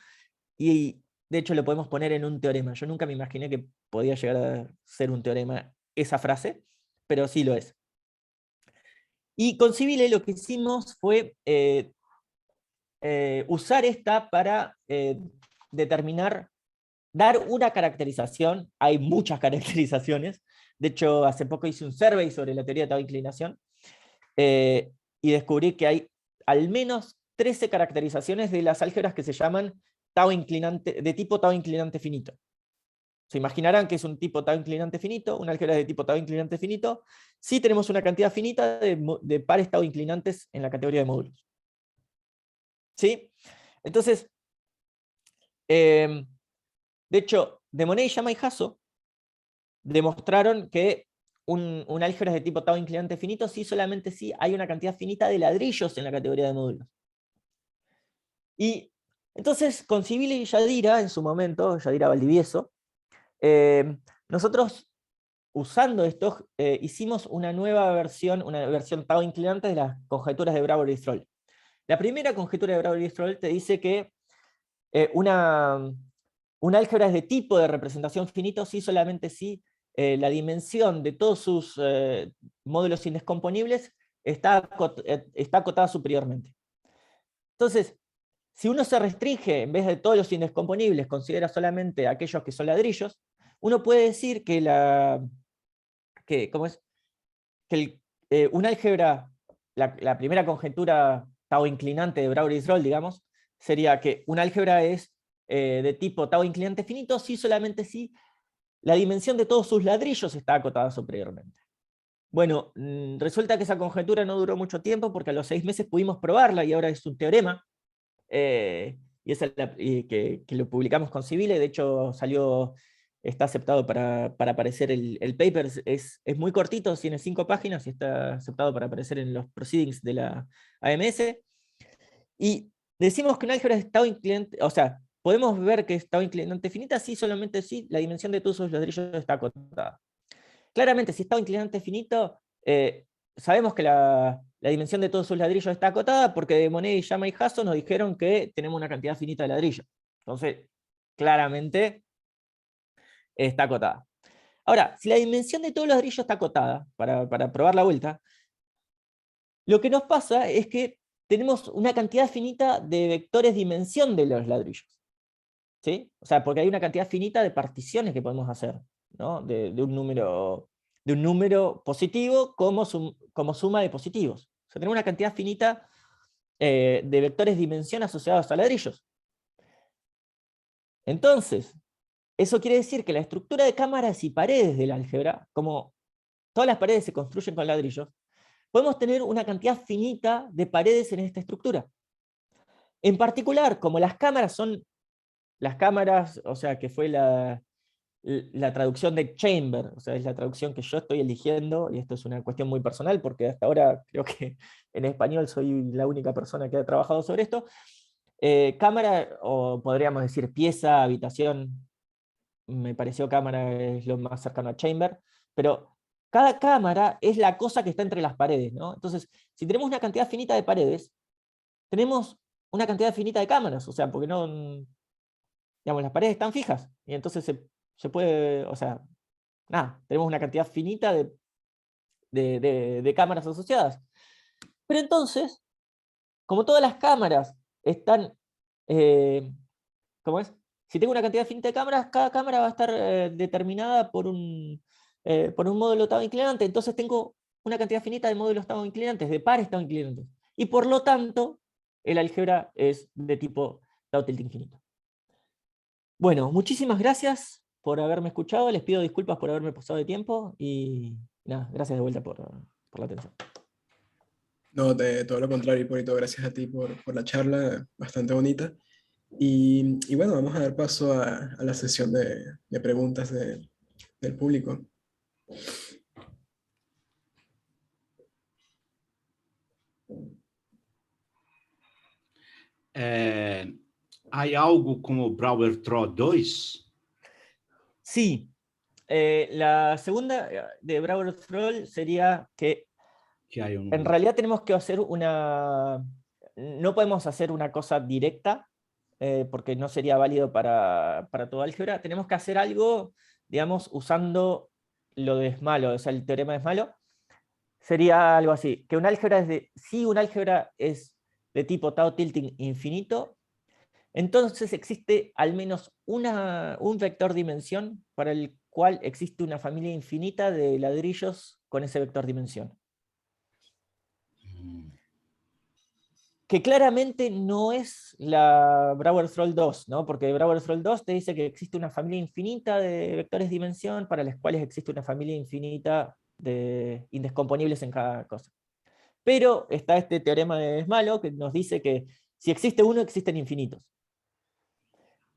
Speaker 2: y de hecho lo podemos poner en un teorema. Yo nunca me imaginé que podía llegar a ser un teorema esa frase, pero sí lo es. Y con Civile lo que hicimos fue usar esta para dar una caracterización. Hay muchas caracterizaciones. De hecho, hace poco hice un survey sobre la teoría de tau inclinación, y descubrí que hay al menos 13 caracterizaciones de las álgebras que se llaman de tipo tau inclinante finito. Se imaginarán que es un tipo tau inclinante finito, una álgebra de tipo tau inclinante finito, si tenemos una cantidad finita de pares tau inclinantes en la categoría de módulos. ¿Sí? Entonces, De hecho, de Monet, Llama y Hasso demostraron que un álgebra es de tipo tau inclinante finito si solamente si hay una cantidad finita de ladrillos en la categoría de módulos. Y entonces, con Sibili y Yadira, en su momento, Yadira Valdivieso, nosotros, usando esto, hicimos una versión tau inclinante de las conjeturas de Brouwer y Stroll. La primera conjetura de Brouwer y Stroll te dice que un álgebra es de tipo de representación finito si solamente si la dimensión de todos sus módulos indescomponibles está acotada superiormente. Entonces, si uno se restringe, en vez de todos los indescomponibles, considera solamente aquellos que son ladrillos, uno puede decir que un álgebra, la primera conjetura tau inclinante de Brouwer y Stroll, digamos, sería que un álgebra es de tipo tau inclinante finito si solamente si la dimensión de todos sus ladrillos está acotada superiormente. Bueno, resulta que esa conjetura no duró mucho tiempo porque a los 6 meses pudimos probarla y ahora es un teorema. Que lo publicamos con Sibili, de hecho está aceptado para aparecer el paper, es muy cortito, tiene 5 páginas y está aceptado para aparecer en los proceedings de la AMS. Y decimos que un álgebra es tau inclinante, o sea, podemos ver que es tau inclinante finita si solamente si la dimensión de todos sus ladrillos está acotada. Claramente, si es tau inclinante finito, sabemos que la dimensión de todos sus ladrillos está acotada porque de Monet, Llama y Hasso nos dijeron que tenemos una cantidad finita de ladrillos. Entonces, claramente está acotada. Ahora, si la dimensión de todos los ladrillos está acotada, para probar la vuelta, lo que nos pasa es que tenemos una cantidad finita de vectores dimensión de los ladrillos. ¿Sí? O sea, porque hay una cantidad finita de particiones que podemos hacer, ¿no? de un número positivo como suma de positivos. O sea, tenemos una cantidad finita de vectores dimensión asociados a ladrillos. Entonces, eso quiere decir que la estructura de cámaras y paredes del álgebra, como todas las paredes se construyen con ladrillos, podemos tener una cantidad finita de paredes en esta estructura. En particular, como las cámaras, o sea, que fue la traducción de Chamber, o sea, es la traducción que yo estoy eligiendo, y esto es una cuestión muy personal, porque hasta ahora creo que en español soy la única persona que ha trabajado sobre esto. Cámara, o podríamos decir pieza, habitación, me pareció cámara es lo más cercano a Chamber, pero cada cámara es la cosa que está entre las paredes, ¿no? Entonces, si tenemos una cantidad finita de paredes, tenemos una cantidad finita de cámaras, o sea, porque no, digamos, las paredes están fijas, y entonces se puede, o sea, nada, tenemos una cantidad finita de cámaras asociadas. Pero entonces, como todas las cámaras están, ¿cómo es? Si tengo una cantidad finita de cámaras, cada cámara va a estar determinada por un módulo tau inclinante, entonces tengo una cantidad finita de módulos tau inclinantes, de pares tau inclinantes. Y por lo tanto, el álgebra es de tipo tau tilde infinito. Bueno, muchísimas gracias por haberme escuchado, les pido disculpas por haberme pasado de tiempo y nada, gracias de vuelta por la atención.
Speaker 1: No, de todo lo contrario, Hipólito, gracias a ti por la charla, bastante bonita. Y bueno, vamos a dar paso a la sesión de preguntas del público.
Speaker 4: Há algo como Brouwer-Tró 2?
Speaker 2: Sí, la segunda de Brouwer-Stroll sería que en realidad tenemos que hacer no podemos hacer una cosa directa, porque no sería válido para todo álgebra. Tenemos que hacer algo, digamos, usando lo de Smalo, o sea, el teorema de Smalo. Sería algo así, que un álgebra si un álgebra es de tipo tau tilting infinito, entonces existe al menos un vector dimensión para el cual existe una familia infinita de ladrillos con ese vector dimensión. Que claramente no es la Brouwer-Stroll 2, ¿no? Porque Brouwer-Stroll 2 te dice que existe una familia infinita de vectores dimensión para las cuales existe una familia infinita de indescomponibles en cada cosa. Pero está este teorema de Smalo que nos dice que si existe uno, existen infinitos.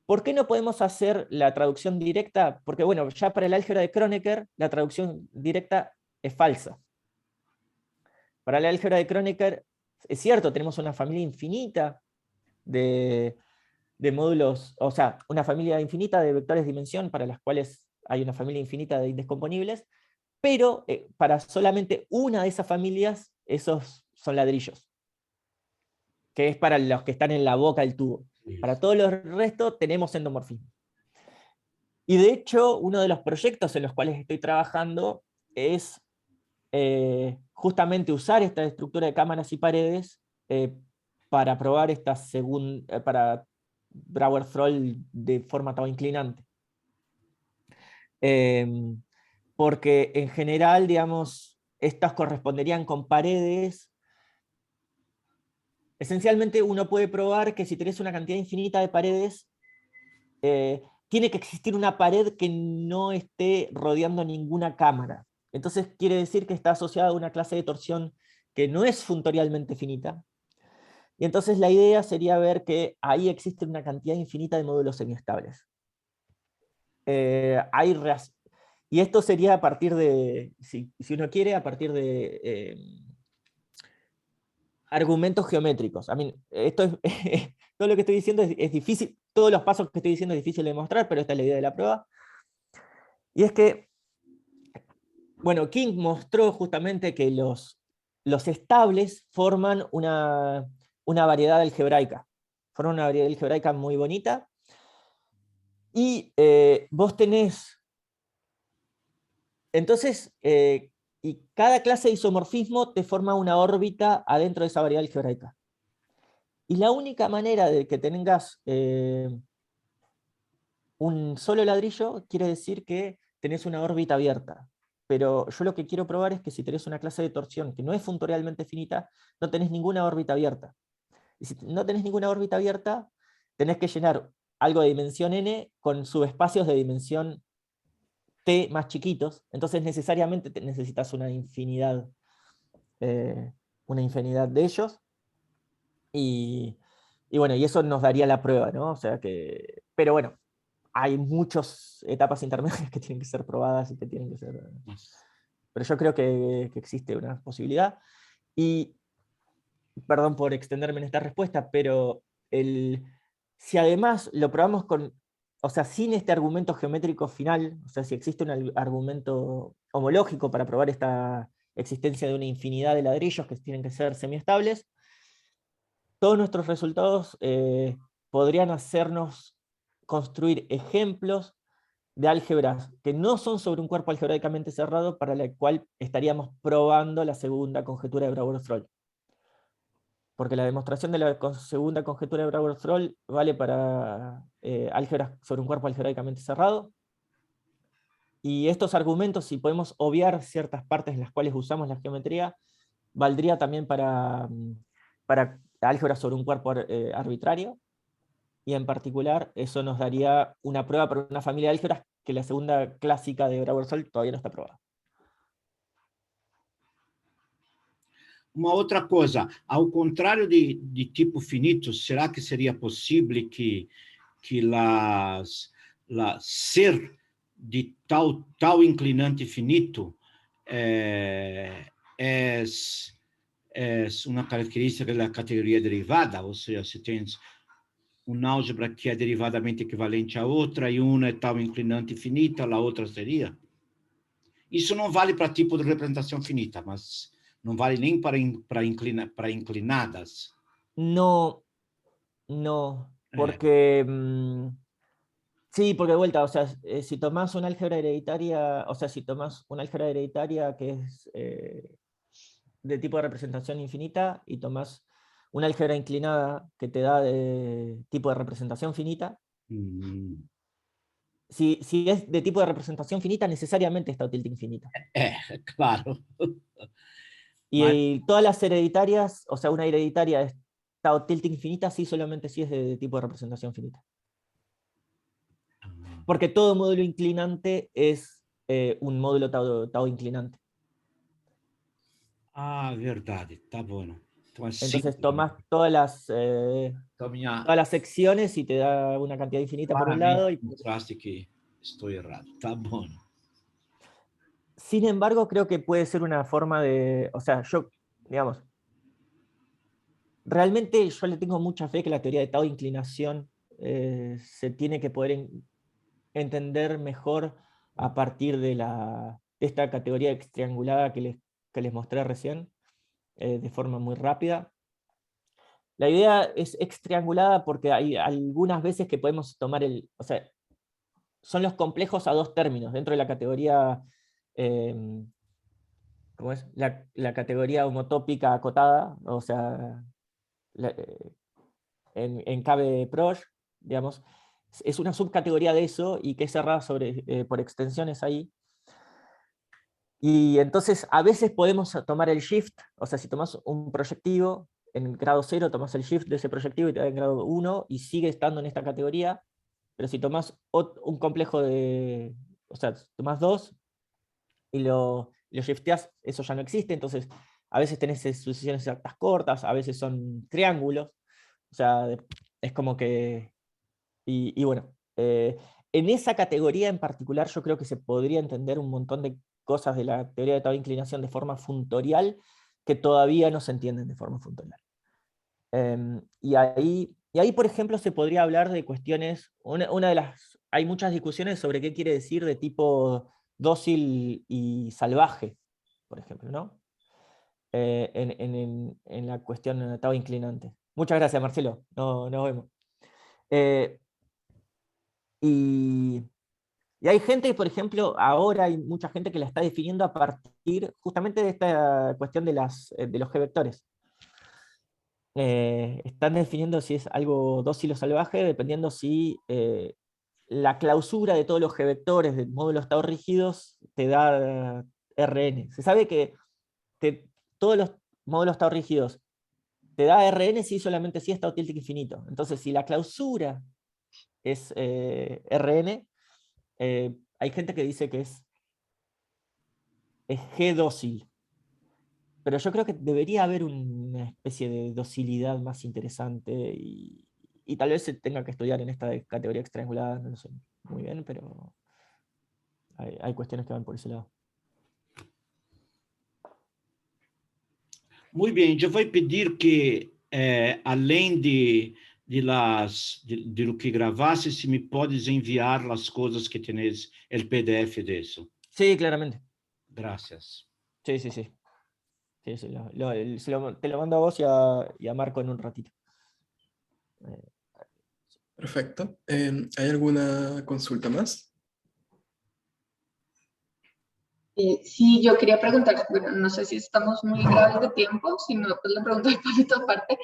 Speaker 2: ¿Por qué no podemos hacer la traducción directa? Porque bueno, ya para el álgebra de Kronecker la traducción directa es falsa. Para el álgebra de Kronecker es cierto, tenemos una familia infinita de módulos, o sea, una familia infinita de vectores de dimensión para las cuales hay una familia infinita de indescomponibles, pero para solamente una de esas familias, esos son ladrillos, que es para los que están en la boca del tubo. Para todos los restos tenemos endomorfismo. Y de hecho, uno de los proyectos en los cuales estoy trabajando es justamente usar esta estructura de cámaras y paredes para probar esta para Brouwer-Troll de forma tau inclinante. Porque en general, digamos, estas corresponderían con paredes. Esencialmente uno puede probar que si tenés una cantidad infinita de paredes, tiene que existir una pared que no esté rodeando ninguna cámara. Entonces quiere decir que está asociada a una clase de torsión que no es funtorialmente finita. Y entonces la idea sería ver que ahí existe una cantidad infinita de módulos semiestables. Y esto sería a partir de, si uno quiere, a partir de argumentos geométricos. Esto es, todo lo que estoy diciendo es difícil, todos los pasos que estoy diciendo es difícil de demostrar, pero esta es la idea de la prueba. Y es que, bueno, King mostró justamente que los estables forman una variedad algebraica. Forman una variedad algebraica muy bonita. Y vos tenés... Entonces, y cada clase de isomorfismo te forma una órbita adentro de esa variedad algebraica. Y la única manera de que tengas un solo ladrillo quiere decir que tenés una órbita abierta. Pero yo lo que quiero probar es que si tenés una clase de torsión que no es funtorialmente finita, no tenés ninguna órbita abierta. Y si no tenés ninguna órbita abierta, tenés que llenar algo de dimensión n con subespacios de dimensión t más chiquitos. Entonces necesariamente necesitas una infinidad de ellos. Y bueno, y eso nos daría la prueba, ¿no? O sea que, pero bueno, hay muchas etapas intermedias que tienen que ser probadas y que tienen que ser... Pero yo creo que existe una posibilidad. Y, perdón por extenderme en esta respuesta, pero si además lo probamos o sea, sin este argumento geométrico final, o sea, si existe un argumento homológico para probar esta existencia de una infinidad de ladrillos que tienen que ser semiestables, todos nuestros resultados podrían hacernos construir ejemplos de álgebras que no son sobre un cuerpo algebraicamente cerrado, para la cual estaríamos probando la segunda conjetura de Brouwer-Troll. Porque la demostración de la segunda conjetura de Brouwer-Troll vale para álgebras sobre un cuerpo algebraicamente cerrado. Y estos argumentos, si podemos obviar ciertas partes en las cuales usamos la geometría, valdría también para álgebras sobre un cuerpo arbitrario. Y en particular, eso nos daría una prueba para una familia de álgebras que la segunda clásica de Brouwer-Troll todavía no está probada.
Speaker 4: Uma outra coisa, ao contrário de tipo finito, será que seria possível que ser de tal inclinante finito é uma característica da categoria derivada? Ou seja, se tens uma álgebra que é derivadamente equivalente a outra e uma é tal inclinante finita, a outra seria? Isso não vale para tipo de representação finita, mas não vale nem para inclinadas.
Speaker 2: No, porque... sí, porque de vuelta, o sea, si tomás una álgebra hereditaria, o sea, si tomás una álgebra hereditaria que es de tipo de representación infinita, y tomás una álgebra inclinada que te da de tipo de representación finita, si es de tipo de representación finita, necesariamente está tilde infinita.
Speaker 4: Claro.
Speaker 2: Y todas las hereditarias, o sea, una hereditaria está tilde infinita, sí, solamente si es de tipo de representación finita. Porque todo módulo inclinante es un módulo tau inclinante.
Speaker 4: Ah, verdade, tá bom.
Speaker 2: Entonces tomas todas las secciones y te da una cantidad infinita por un lado. Y...
Speaker 4: mostraste que estoy errado. Tá bom.
Speaker 2: Sin embargo, creo que puede ser una forma de, o sea, yo, digamos, realmente yo le tengo mucha fe que la teoría de Tao de inclinación se tiene que poder entender mejor a partir de esta categoría triangulada que les mostré recién, de forma muy rápida. La idea es triangulada porque hay algunas veces que podemos tomar o sea, son los complejos a dos términos, dentro de la categoría, ¿cómo es? La categoría homotópica acotada, o sea, en KB-Proj, digamos, es una subcategoría de eso y que es cerrada por extensiones ahí. Y entonces a veces podemos tomar el shift, o sea, si tomas un proyectivo en grado 0, tomas el shift de ese proyectivo y te da en grado 1 y sigue estando en esta categoría, pero si tomas un complejo o sea, tomas 2 y lo shifteas, eso ya no existe, entonces a veces tenés sucesiones exactas cortas, a veces son triángulos, o sea, es como que... Y bueno, en esa categoría en particular yo creo que se podría entender un montón de cosas de la teoría de Tao de inclinación de forma funtorial que todavía no se entienden de forma funtorial. Y ahí, por ejemplo, se podría hablar de cuestiones, hay muchas discusiones sobre qué quiere decir de tipo dócil y salvaje, por ejemplo, ¿no? En la cuestión Tao inclinante. Muchas gracias, Marcelo. Nos vemos. Y hay gente, por ejemplo, ahora hay mucha gente que la está definiendo a partir justamente de esta cuestión de los G-vectores. Están definiendo si es algo dócil o salvaje, dependiendo si la clausura de todos los G-vectores de módulos Tao rígidos te da Rn. Se sabe que todos los módulos Tao rígidos te da Rn si solamente si es Tao tilde infinito. Entonces, si la clausura es Rn, hay gente que dice que es G dócil. Pero yo creo que debería haber una especie de docilidad más interesante y tal vez se tenga que estudiar en esta categoría triangulada, no lo sé muy bien, pero hay cuestiones que van por ese lado.
Speaker 4: Muy bien, yo voy a pedir que, além de lo que gravaste, se me podes enviar las cosas que tienes, el PDF de eso.
Speaker 2: Sí, claramente.
Speaker 4: Gracias.
Speaker 2: Sí. Sí, te lo mando a vos y a Marco en un ratito.
Speaker 1: Perfecto. ¿Hay alguna consulta más?
Speaker 5: Sí, yo quería preguntar, bueno, no sé si estamos muy graves de tiempo, si no, pues le pregunto de Pablito aparte,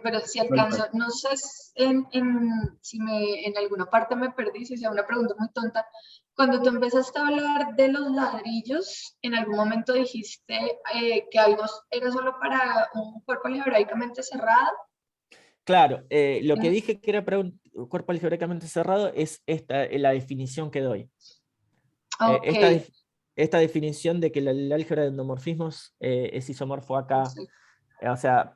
Speaker 5: pero si alcanzo, no sé si en alguna parte me perdí, si sea una pregunta muy tonta. Cuando tú empezaste a hablar de los ladrillos, en algún momento dijiste que algo era solo para un cuerpo algebraicamente cerrado.
Speaker 2: Claro, lo que dije que era para un cuerpo algebraicamente cerrado es la definición que doy.
Speaker 5: Okay.
Speaker 2: Esta definición de que el álgebra de endomorfismos es isomorfo acá.
Speaker 5: Sí.
Speaker 2: O sea,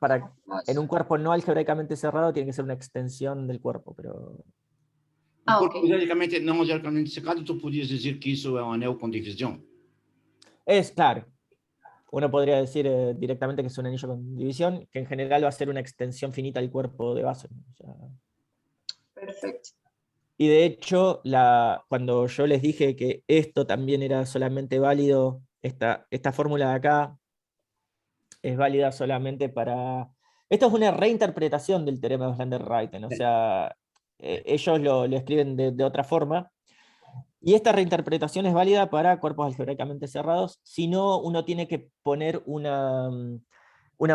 Speaker 2: en un cuerpo no algebraicamente cerrado tiene que ser una extensión del cuerpo, pero...
Speaker 4: Porque algebraicamente não algebraicamente cerrado, tu podias dizer que isso é anel com divisão?
Speaker 2: Es claro. Uno podría decir directamente que es un anillo con división, que en general va a ser una extensión finita del cuerpo de base. O sea...
Speaker 5: Perfecto.
Speaker 2: Y de hecho, cuando yo les dije que esto también era solamente válido, esta fórmula de acá es válida solamente para... Esto es una reinterpretación del teorema de Ohlander-Reiten, o sea, ellos lo escriben de otra forma, y esta reinterpretación es válida para cuerpos algebraicamente cerrados, si no, uno tiene que poner una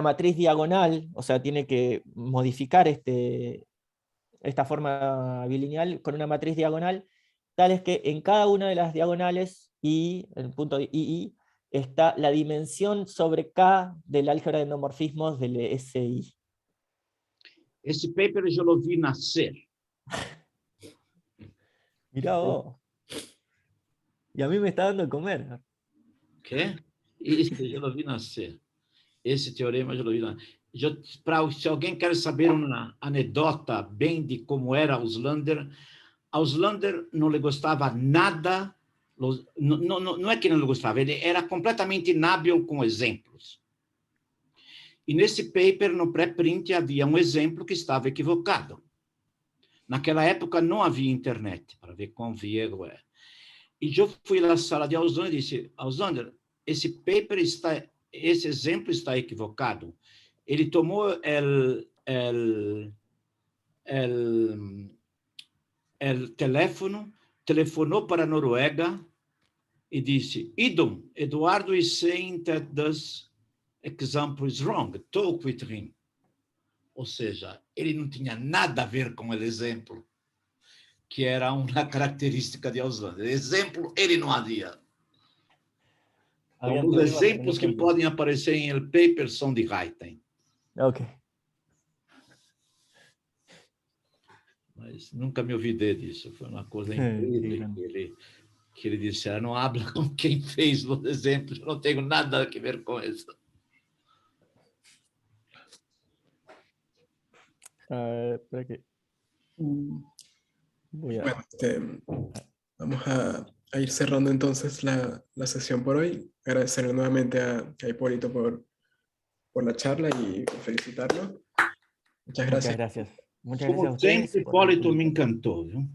Speaker 2: matriz diagonal, o sea, tiene que modificar esta forma bilineal con una matriz diagonal, tal es que en cada una de las diagonales, y el punto I, está la dimensión sobre K del álgebra de endomorfismos del SI.
Speaker 4: Esse paper eu lo vi nascer.
Speaker 2: Mirá vos. Y a mí me está dando de comer.
Speaker 4: ¿Qué? Esse eu lo vi nascer. Esse teorema eu lo vi nascer. Se alguém quer saber uma anedota bem de como era Auslander não lhe gostava nada, não é que não lhe gostava, ele era completamente inábil com exemplos. E nesse paper, no pré-print, havia um exemplo que estava equivocado. Naquela época não havia internet, para ver quão viejo é. E eu fui na sala de Auslander e disse, Auslander, esse exemplo está equivocado. Ele tomou o teléfono, telefonou para a Noruega e disse, Eduardo is saying that this example is wrong. Talk with him. Ou seja, ele não tinha nada a ver com o exemplo, que era uma característica de Auslander. Exemplo, ele não havia. Os exemplos que podem aparecer em el paper são de Reiten.
Speaker 2: Ok.
Speaker 4: Mas nunca me olvidei disso. Foi uma coisa incrível que ele disse, não habla com quem fez os exemplos, eu não tenho nada a ver com isso.
Speaker 2: Espera que...
Speaker 1: Bueno, vamos a ir cerrando entonces la sesión por hoy. Agradecerle nuevamente a Hipólito por la charla y felicitarlo. Muchas gracias.
Speaker 2: Muchas gracias a ustedes.
Speaker 4: Como sempre, Hipólito me encantó, ¿no?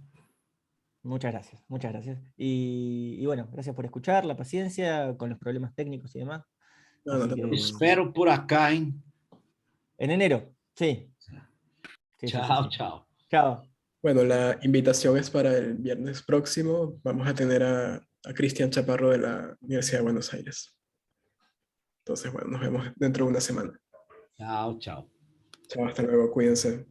Speaker 2: Muchas gracias. Y bueno, gracias por escuchar, la paciencia con los problemas técnicos y demás.
Speaker 4: Espero por acá, ¿eh?
Speaker 2: En enero, sí.
Speaker 4: Chao.
Speaker 2: Chao.
Speaker 1: Bueno, la invitación es para el viernes próximo. Vamos a tener a Cristian Chaparro de la Universidad de Buenos Aires. Entonces, bueno, nos vemos dentro de una semana.
Speaker 4: Chao.
Speaker 1: Chao, hasta luego, cuídense.